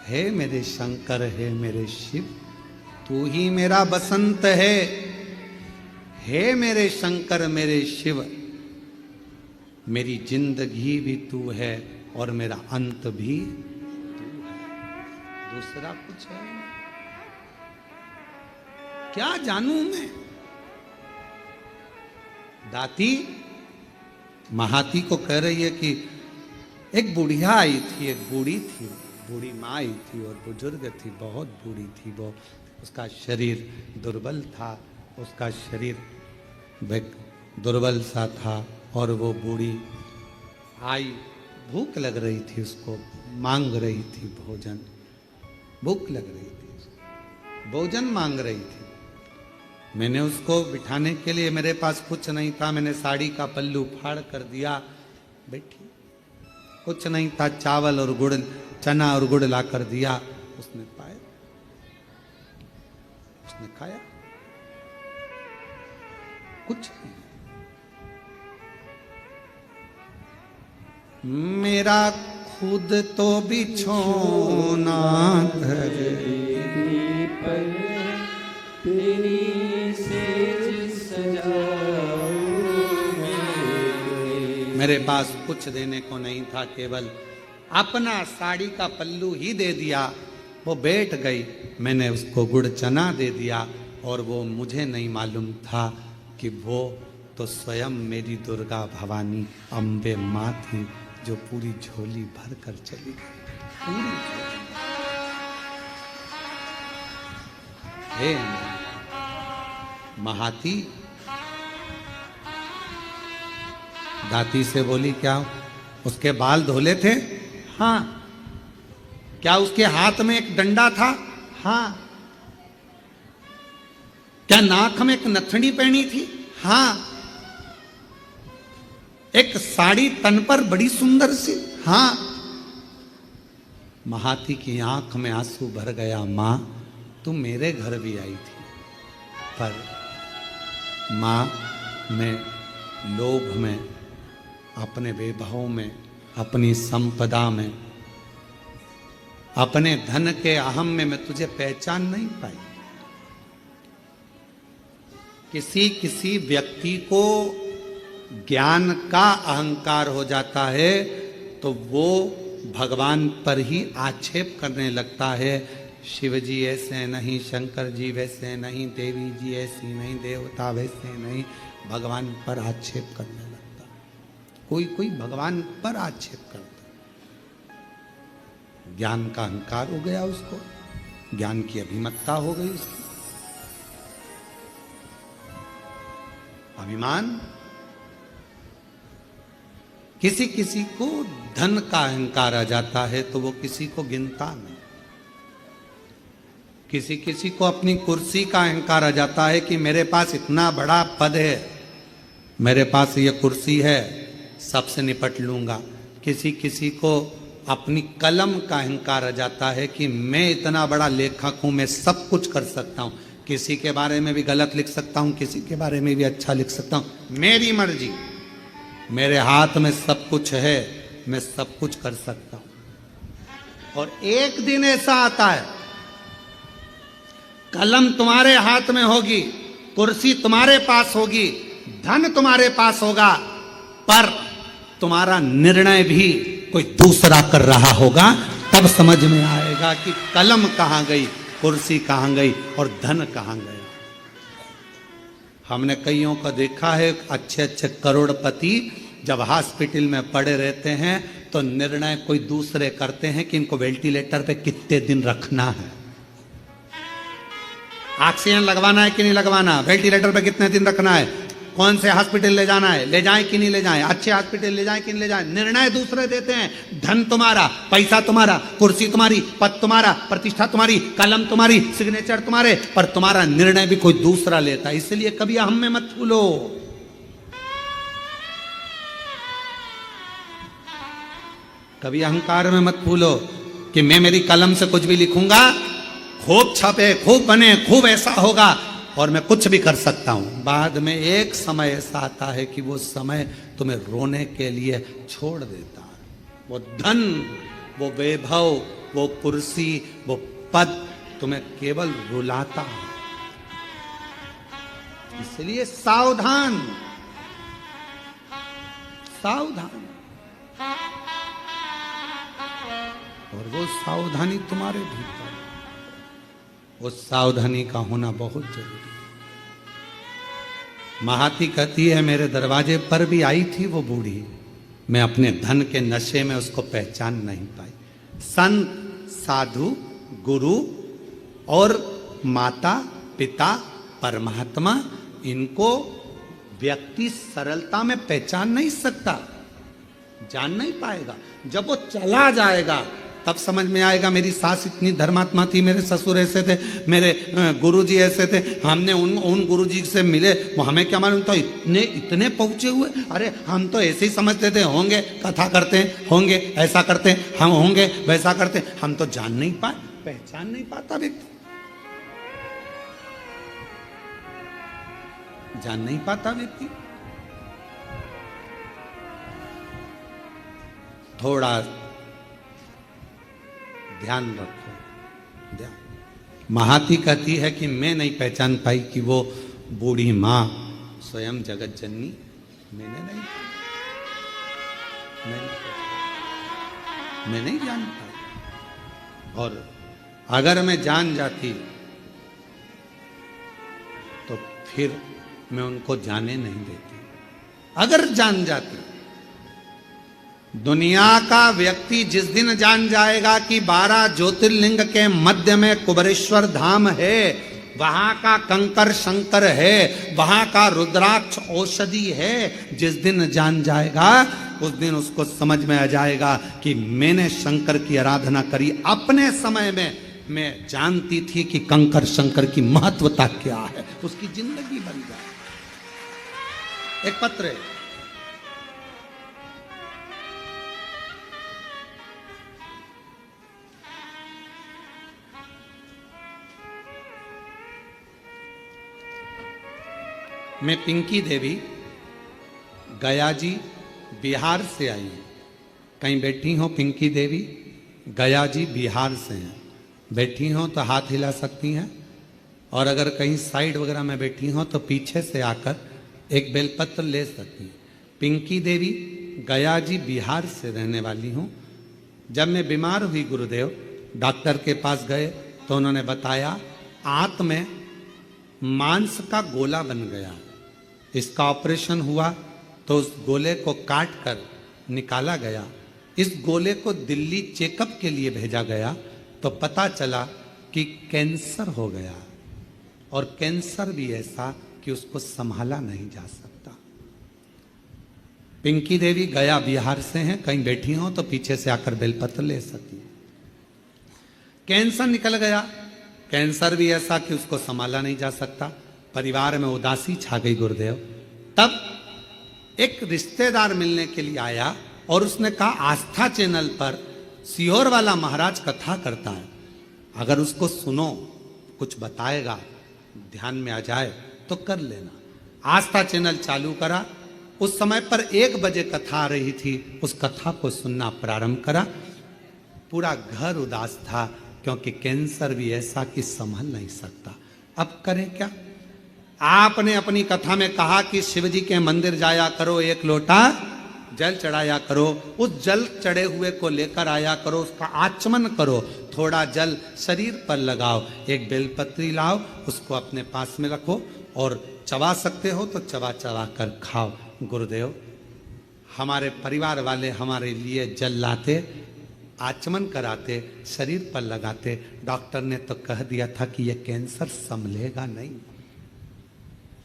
हे मेरे शंकर, हे मेरे शिव, तू ही मेरा बसंत है। हे मेरे शंकर, मेरे शिव, मेरी जिंदगी भी तू है और मेरा अंत भी तू है, दूसरा कुछ है क्या जानूं मैं? दाती महाती को कह रही है कि एक बुढ़िया आई थी, एक बूढ़ी थी, बूढ़ी माँ आई थी और बुजुर्ग थी, बहुत बूढ़ी थी वो। उसका शरीर दुर्बल था, उसका शरीर दुर्बल सा था और वो बूढ़ी आई, भूख लग रही थी उसको, मांग रही थी भोजन, भूख लग रही थी, भोजन मांग रही थी। मैंने उसको बिठाने के लिए, मेरे पास कुछ नहीं था, मैंने साड़ी का पल्लू फाड़ कर दिया, बैठी, कुछ नहीं था, चावल और गुड़, चना और गुड़ ला कर दिया, उसने पाया, उसने खाया, कुछ नहीं। मेरा खुद तो बिछोना धरती पर तेरी सेज सजाऊं मैं। मेरे पास कुछ देने को नहीं था, केवल अपना साड़ी का पल्लू ही दे दिया। वो बैठ गई, मैंने उसको गुड़ चना दे दिया और वो मुझे नहीं मालूम था कि वो तो स्वयं मेरी दुर्गा भवानी अम्बे माँ थी, जो पूरी झोली भर कर चली गई, पूरी झोली। हे महाती दाती से बोली, क्या उसके बाल धोले थे? हाँ। क्या उसके हाथ में एक डंडा था? हाँ। क्या नाक में एक नथनी पहनी थी? हाँ। एक साड़ी तन पर बड़ी सुंदर सी? हाँ। महाती की आंख में आंसू भर गया। मां, तू मेरे घर भी आई थी, पर मां, मैं लोभ में, अपने वैभव में, अपनी संपदा में, अपने धन के अहम में मैं तुझे पहचान नहीं पाई। किसी किसी व्यक्ति को ज्ञान का अहंकार हो जाता है तो वो भगवान पर ही आक्षेप करने लगता है। शिव जी ऐसे नहीं, शंकर जी वैसे नहीं, देवी जी ऐसी नहीं, देवता वैसे नहीं, भगवान पर आक्षेप करने लगता। कोई कोई भगवान पर आक्षेप करता। ज्ञान का अहंकार हो गया उसको, ज्ञान की अभिमत्ता हो गई उसकी, अभिमान। किसी किसी को धन का अहंकार आ जाता है तो वो किसी को गिनता नहीं। किसी किसी को अपनी कुर्सी का अहंकार आ जाता है कि मेरे पास इतना बड़ा पद है, मेरे पास ये कुर्सी है, सबसे निपट लूंगा। किसी किसी को अपनी कलम का अहंकार आ जाता है कि मैं इतना बड़ा लेखक हूं, मैं सब कुछ कर सकता हूं, किसी के बारे में भी गलत लिख सकता हूं, किसी के बारे में भी अच्छा लिख सकता हूं, मेरी मर्जी, मेरे हाथ में सब कुछ है, मैं सब कुछ कर सकता हूं। और एक दिन ऐसा आता है, कलम तुम्हारे हाथ में होगी, कुर्सी तुम्हारे पास होगी, धन तुम्हारे पास होगा, पर तुम्हारा निर्णय भी कोई दूसरा कर रहा होगा। तब समझ में आएगा कि कलम कहां गई, कुर्सी कहां गई और धन कहां गया। हमने कईयों को देखा है, अच्छे अच्छे करोड़पति जब हॉस्पिटल में पड़े रहते हैं तो निर्णय कोई दूसरे करते हैं कि इनको वेंटिलेटर पे कितने दिन रखना है, ऑक्सीजन लगवाना है कि नहीं लगवाना, वेंटिलेटर पे कितने दिन रखना है, कौन से हॉस्पिटल ले जाना है, ले जाएं कि नहीं ले जाएं, अच्छे हॉस्पिटल ले जाएं कि नहीं ले जाएं। निर्णय दूसरे देते हैं। धन तुम्हारा, पैसा तुम्हारा, कुर्सी तुम्हारी, पद तुम्हारा, प्रतिष्ठा तुम्हारी, कलम तुम्हारी, सिग्नेचर तुम्हारे, पर तुम्हारा निर्णय भी कोई दूसरा लेता है। इसलिए कभी हम में मत भूलो, कभी अहंकार में मत भूलो कि मैं मेरी कलम से कुछ भी लिखूंगा, खूब छपे, खूब बने, खूब ऐसा होगा और मैं कुछ भी कर सकता हूं। बाद में एक समय ऐसा आता है कि वो समय तुम्हें रोने के लिए छोड़ देता है। वो धन, वो वैभव, वो कुर्सी, वो पद तुम्हें केवल रुलाता है। इसलिए सावधान, सावधान। और वो सावधानी तुम्हारे भीतर, वो सावधानी का होना बहुत जरूरी है। महाती कहती है, मेरे दरवाजे पर भी आई थी वो बूढ़ी, मैं अपने धन के नशे में उसको पहचान नहीं पाई। संत, साधु, गुरु और माता पिता परमात्मा, इनको व्यक्ति सरलता में पहचान नहीं सकता, जान नहीं पाएगा। जब वो चला जाएगा तब समझ में आएगा, मेरी सास इतनी धर्मात्मा थी, मेरे ससुर ऐसे थे, मेरे गुरुजी ऐसे थे, हमने उन गुरुजी से मिले, वो हमें क्या मालूम था इतने पहुंचे हुए। अरे हम तो ऐसे ही समझते थे, होंगे कथा करते हैं, होंगे ऐसा करते हैं, हम होंगे वैसा करते हैं। हम तो जान नहीं पाए, पहचान नहीं पाता व्यक्ति, जान नहीं पाता व्यक्ति। थोड़ा ध्यान रखो, ध्यान। महाती कहती है कि मैं नहीं पहचान पाई कि वो बूढ़ी मां स्वयं जगत जननी, मैं नहीं जान पाई। और अगर मैं जान जाती तो फिर मैं उनको जाने नहीं देती। अगर जान जाती, दुनिया का व्यक्ति जिस दिन जान जाएगा कि 12 ज्योतिर्लिंग के मध्य में कुबेरेश्वर धाम है, वहां का कंकर शंकर है, वहां का रुद्राक्ष औषधि है। जिस दिन जान जाएगा उस दिन उसको समझ में आ जाएगा कि मैंने शंकर की आराधना करी अपने समय में, मैं जानती थी कि कंकर शंकर की महत्वता क्या है, उसकी जिंदगी बन जाए। एक पत्र है, मैं पिंकी देवी गया जी बिहार से आई हूँ। कहीं बैठी हो पिंकी देवी? गया जी बिहार से हैं। बैठी हो तो हाथ हिला सकती हैं, और अगर कहीं साइड वगैरह में बैठी हो तो पीछे से आकर एक बेलपत्र ले सकती हैं। पिंकी देवी गया जी बिहार से रहने वाली हूँ। जब मैं बीमार हुई गुरुदेव, डॉक्टर के पास गए तो उन्होंने बताया आंत में मांस का गोला बन गया। इसका ऑपरेशन हुआ तो उस गोले को काट कर निकाला गया। इस गोले को दिल्ली चेकअप के लिए भेजा गया तो पता चला कि कैंसर हो गया, और कैंसर भी ऐसा कि उसको संभाला नहीं जा सकता। पिंकी देवी गया बिहार से हैं, कहीं बैठी हो तो पीछे से आकर बेलपत्र ले सकती है। कैंसर निकल गया, कैंसर भी ऐसा कि उसको संभाला नहीं जा सकता। परिवार में उदासी छा गई गुरुदेव। तब एक रिश्तेदार मिलने के लिए आया और उसने कहा आस्था चैनल पर सीहोर वाला महाराज कथा करता है, अगर उसको सुनो, कुछ बताएगा, ध्यान में आ जाए तो कर लेना। आस्था चैनल चालू करा। उस समय पर 1 बजे कथा आ रही थी, उस कथा को सुनना प्रारंभ करा। पूरा घर उदास था क्योंकि कैंसर भी ऐसा कि संभल नहीं सकता। अब करें क्या? आपने अपनी कथा में कहा कि शिव जी के मंदिर जाया करो, 1 लोटा जल चढ़ाया करो, उस जल चढ़े हुए को लेकर आया करो, उसका आचमन करो, थोड़ा जल शरीर पर लगाओ, एक बेलपत्री लाओ, उसको अपने पास में रखो, और चबा सकते हो तो चबा चबा कर खाओ। गुरुदेव, हमारे परिवार वाले हमारे लिए जल लाते, आचमन कराते, शरीर पर लगाते। डॉक्टर ने तो कह दिया था कि यह कैंसर संभलेगा नहीं,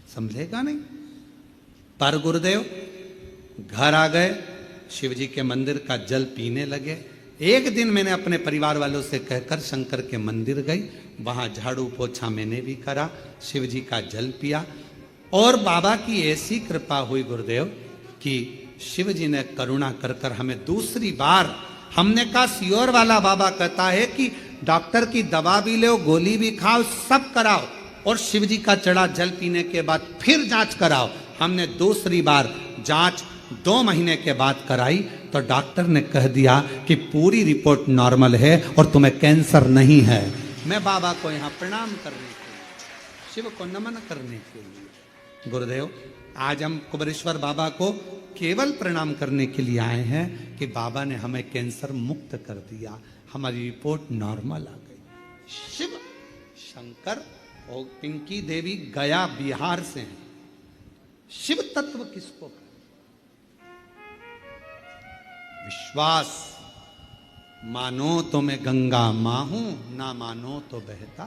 संभलेगा नहीं। पर गुरुदेव घर आ गए, शिव जी के मंदिर का जल पीने लगे। एक दिन मैंने अपने परिवार वालों से कहकर शंकर के मंदिर गई, वहां झाड़ू पोछा मैंने भी करा, शिव जी का जल पिया, और बाबा की ऐसी कृपा हुई गुरुदेव कि शिव जी ने करुणा कर कर हमें दूसरी बार, हमने कहा सीहोर वाला बाबा कहता है कि डॉक्टर की दवा भी लो, गोली भी खाओ, सब कराओ, और शिव जी का चढ़ा जल पीने के बाद फिर जांच कराओ। हमने दूसरी बार जांच 2 महीने के बाद कराई तो डॉक्टर ने कह दिया कि पूरी रिपोर्ट नॉर्मल है और तुम्हें कैंसर नहीं है। मैं बाबा को यहाँ प्रणाम करने के लिए, शिव को नमन करने के लिए, गुरुदेव आज हम कुबेरेश्वर बाबा को केवल प्रणाम करने के लिए आए हैं कि बाबा ने हमें कैंसर मुक्त कर दिया, हमारी रिपोर्ट नॉर्मल आ गई। शिव शंकर और पिंकी देवी गया बिहार से हैं। शिव तत्व किसको कहते? विश्वास, मानो तो मैं गंगा मां हूं, ना मानो तो बहता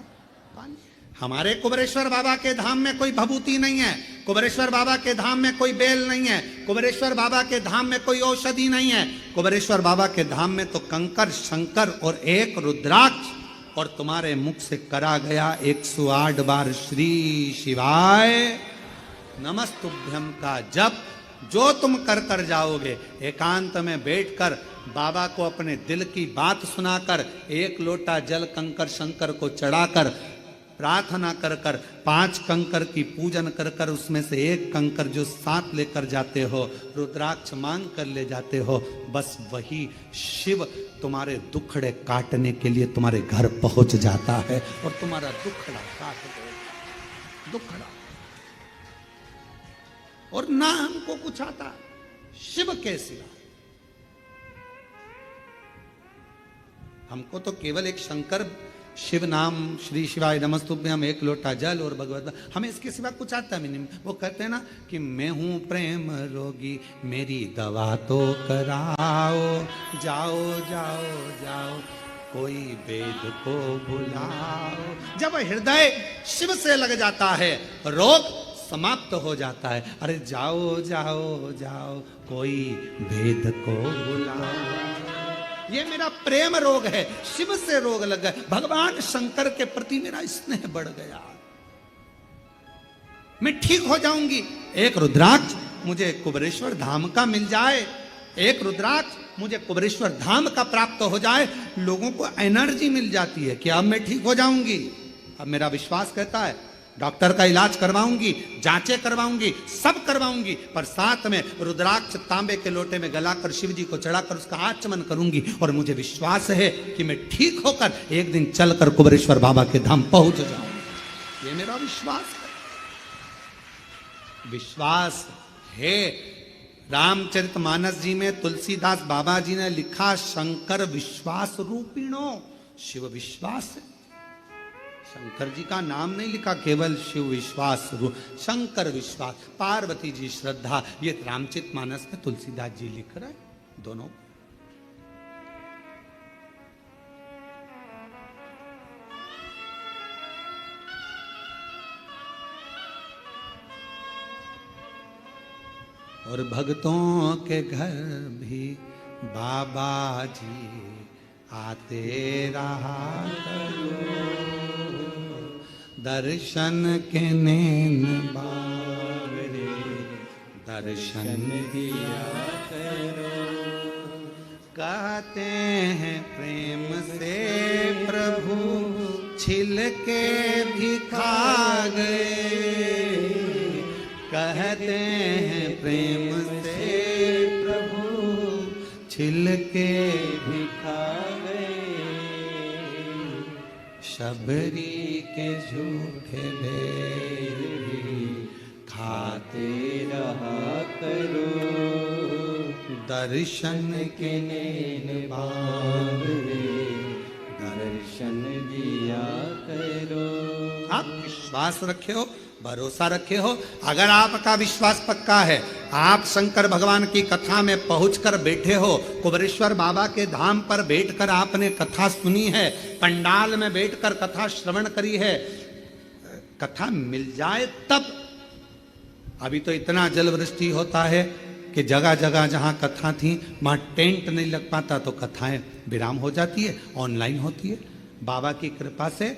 पानी। हमारे कुबेरेश्वर बाबा के धाम में कोई भभूति नहीं है, कुबेरेश्वर बाबा के धाम में कोई बेल नहीं है, कुबेरेश्वर बाबा के धाम में कोई औषधि नहीं है। कुबेरेश्वर बाबा के धाम में तो कंकर शंकर और एक रुद्राक्ष, और तुम्हारे मुख से करा गया 108 बार श्री शिवाय नमस्तुभ्यम का जप, जो तुम कर कर जाओगे। एकांत में बैठकर बाबा को अपने दिल की बात सुनाकर, 1 लोटा जल कंकर शंकर को चढ़ाकर, प्रार्थना कर कर, 5 कंकर की पूजन कर कर, उसमें से 1 कंकर जो साथ लेकर जाते हो, रुद्राक्ष मांग कर ले जाते हो, बस वही शिव तुम्हारे दुखड़े काटने के लिए तुम्हारे घर पहुंच जाता है और तुम्हारा दुखड़ा काट देगा, दुखड़ा। और ना हमको कुछ आता शिव के सिवा, हमको तो केवल एक शंकर शिव नाम, श्री शिवाय नमस्तुभ्यम, 1 लोटा जल और भगवत, हमें इसके सिवा कुछ आता भी नहीं। वो कहते हैं ना कि मैं हूं प्रेम रोगी, मेरी दवा तो कराओ, जाओ जाओ जाओ। कोई वेद को बुलाओ। जब हृदय शिव से लग जाता है रोग समाप्त हो जाता है। अरे जाओ जाओ जाओ कोई वेद को बुलाओ। ये मेरा प्रेम रोग है, शिव से रोग लग गया, भगवान शंकर के प्रति मेरा स्नेह बढ़ गया, मैं ठीक हो जाऊंगी। एक रुद्राक्ष मुझे कुबेरेश्वर धाम का मिल जाए, एक रुद्राक्ष मुझे कुबेरेश्वर धाम का प्राप्त हो जाए, लोगों को एनर्जी मिल जाती है कि अब मैं ठीक हो जाऊंगी। अब मेरा विश्वास कहता है डॉक्टर का इलाज करवाऊंगी, जांचें करवाऊंगी, सब करवाऊंगी, पर साथ में रुद्राक्ष तांबे के लोटे में गलाकर शिव जी को चढ़ाकर उसका आचमन करूंगी। और मुझे विश्वास है कि मैं ठीक होकर एक दिन चलकर कुबेरेश्वर बाबा के धाम पहुंच जाऊंगी। ये मेरा विश्वास है। विश्वास है। रामचरितमानस जी में तुलसीदास बाबा जी ने लिखा शंकर विश्वास रूपिणो, शिव विश्वास है। शंकर जी का नाम नहीं लिखा, केवल शिव विश्वास रूप, शंकर विश्वास, पार्वती जी श्रद्धा, ये रामचरितमानस में तुलसीदास जी लिख रहे हैं दोनों। और भक्तों के घर भी बाबा जी आते रहा करो, दर्शन के नैन बावरे दर्शन दिया करो। कहते हैं प्रेम से प्रभु छिल के भी खा गए, कहते हैं प्रेम से प्रभु छिल के भी खा गए, शबरी के झूठे बेर भी खाते रहा करो, दर्शन के नैन बावरे दर्शन दिया करो। आप विश्वास रखे हो, भरोसा रखे हो। अगर आपका विश्वास पक्का है, आप शंकर भगवान की कथा में पहुंचकर बैठे हो, कुबेरेश्वर बाबा के धाम पर बैठकर आपने कथा सुनी है, पंडाल में बैठकर कथा श्रवण करी है, कथा मिल जाए तब। अभी तो इतना जल वृष्टि होता है कि जगह जगह जहां कथा थी वहां टेंट नहीं लग पाता, तो कथाएं विराम हो जाती है, ऑनलाइन होती है। बाबा की कृपा से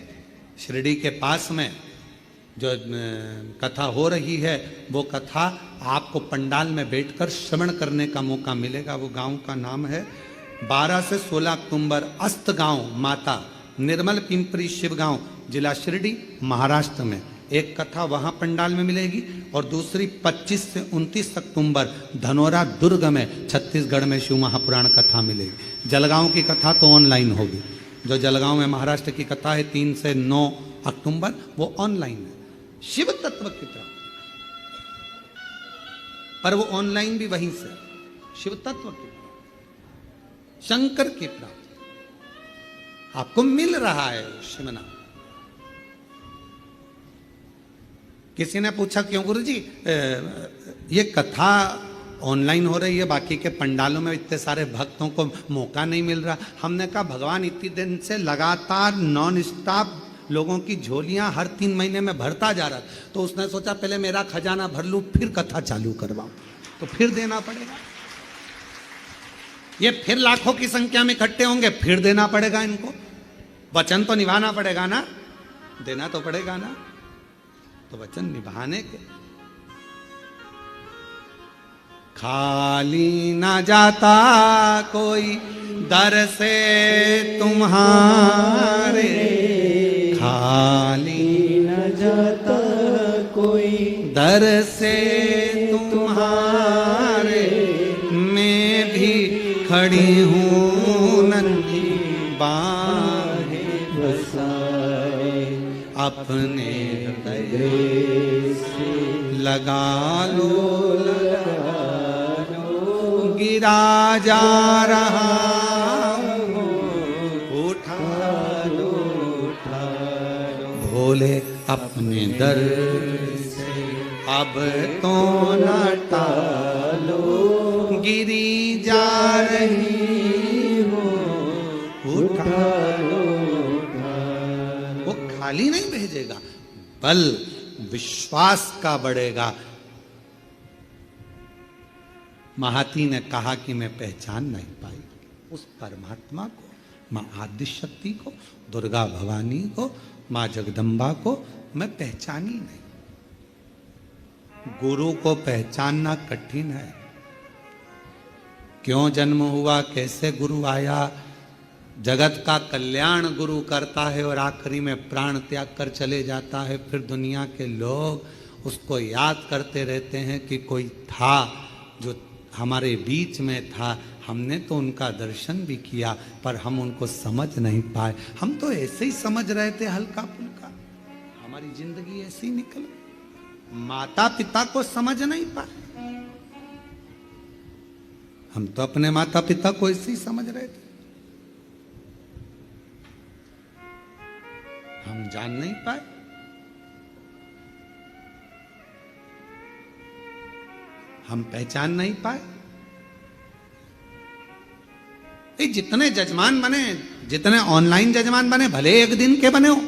शिरडी के पास में जो कथा हो रही है, वो कथा आपको पंडाल में बैठकर श्रवण करने का मौका मिलेगा। वो गांव का नाम है 12 से 16 अक्टूबर अस्त गांव माता, निर्मल पिंपरी शिव गांव, जिला शिरडी, महाराष्ट्र में। एक कथा वहां पंडाल में मिलेगी और दूसरी 25 से 29 अक्टूबर धनोरा दुर्ग में छत्तीसगढ़ में शिव महापुराण कथा मिलेगी। जलगांव की कथा तो ऑनलाइन होगी। जो जलगांव में महाराष्ट्र की कथा है 3 से 9 अक्टूबर, वो ऑनलाइन है। शिव तत्व की प्राप्ति, पर वो ऑनलाइन भी वहीं से, शिव तत्व की प्राप्ति, शंकर की प्राप्ति आपको मिल रहा है। शिव नाम। किसी ने पूछा क्यों गुरुजी ये कथा ऑनलाइन हो रही है, बाकी के पंडालों में इतने सारे भक्तों को मौका नहीं मिल रहा? हमने कहा भगवान इतनी दिन से लगातार नॉन स्टॉप लोगों की झोलियां हर 3 महीने में भरता जा रहा, तो उसने सोचा पहले मेरा खजाना भर लूं फिर कथा चालू करवाऊं, तो फिर देना पड़ेगा। ये फिर लाखों की संख्या में इकट्ठे होंगे, फिर देना पड़ेगा इनको। वचन तो निभाना पड़ेगा ना, देना तो पड़ेगा ना, तो वचन निभाने के। खाली ना जाता कोई दर से तुम्हारे, खाली न जाता कोई दर से तुम्हारे, मैं भी खड़ी हूँ नन्ही बाहें बसाए, अपने हृदय से लगा लो, गिरा जा रहा उठा लो, भोले अपने दर से अब तो न टालो, गिरी जा रही हो उठा खाली नहीं भेजेगा, बल विश्वास का बढ़ेगा। महाती ने कहा कि मैं पहचान नहीं पाई उस परमात्मा को, माँ आदि शक्ति को, दुर्गा भवानी को, माँ जगदम्बा को मैं पहचानी नहीं। गुरु को पहचानना कठिन है। क्यों जन्म हुआ, कैसे गुरु आया, जगत का कल्याण गुरु करता है और आखिरी में प्राण त्याग कर चले जाता है। फिर दुनिया के लोग उसको याद करते रहते हैं कि कोई था जो हमारे बीच में था, हमने तो उनका दर्शन भी किया पर हम उनको समझ नहीं पाए। हम तो ऐसे ही समझ रहे थे हल्का फुल्का, हमारी जिंदगी ऐसी निकल। माता पिता को समझ नहीं पाए, हम तो अपने माता पिता को ऐसे ही समझ रहे थे, हम जान नहीं पाए। हम पहचान नहीं पाए। ये जितने जजमान बने, जितने ऑनलाइन जजमान बने, भले एक दिन के बने हो,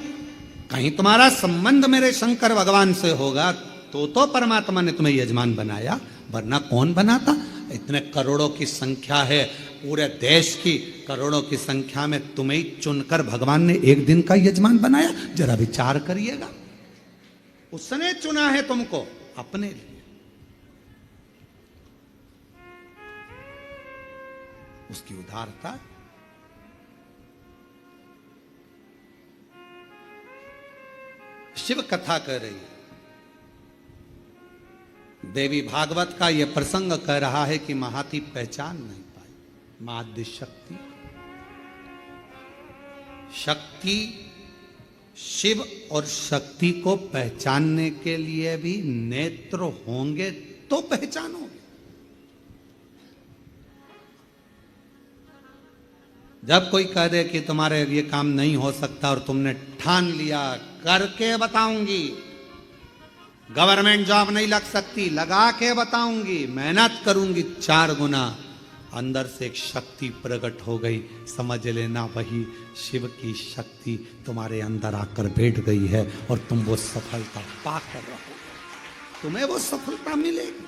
कहीं तुम्हारा संबंध मेरे शंकर भगवान से होगा तो परमात्मा ने तुम्हें यजमान बनाया, वरना कौन बनाता। इतने करोड़ों की संख्या है, पूरे देश की करोड़ों की संख्या में तुम्हें चुनकर भगवान ने एक दिन का यजमान बनाया। जरा विचार करिएगा, उसने चुना है तुमको अपने लिए। उसकी उदारता। शिव कथा कह रही है, देवी भागवत का यह प्रसंग कह रहा है कि महाती पहचान नहीं पाई माध्य शक्ति। शक्ति, शिव और शक्ति को पहचानने के लिए भी नेत्र होंगे तो पहचानोगे। जब कोई कह दे कि तुम्हारे ये काम नहीं हो सकता और तुमने ठान लिया करके बताऊंगी, गवर्नमेंट जॉब नहीं लग सकती, लगा के बताऊंगी, मेहनत करूंगी 4 गुना, अंदर से एक शक्ति प्रकट हो गई, समझ लेना वही शिव की शक्ति तुम्हारे अंदर आकर बैठ गई है और तुम वो सफलता पा कर रहो, तुम्हें वो सफलता मिलेगी।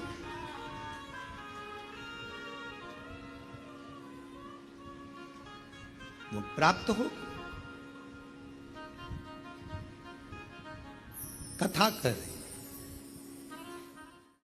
वो प्राप्त हो। कथा कर रही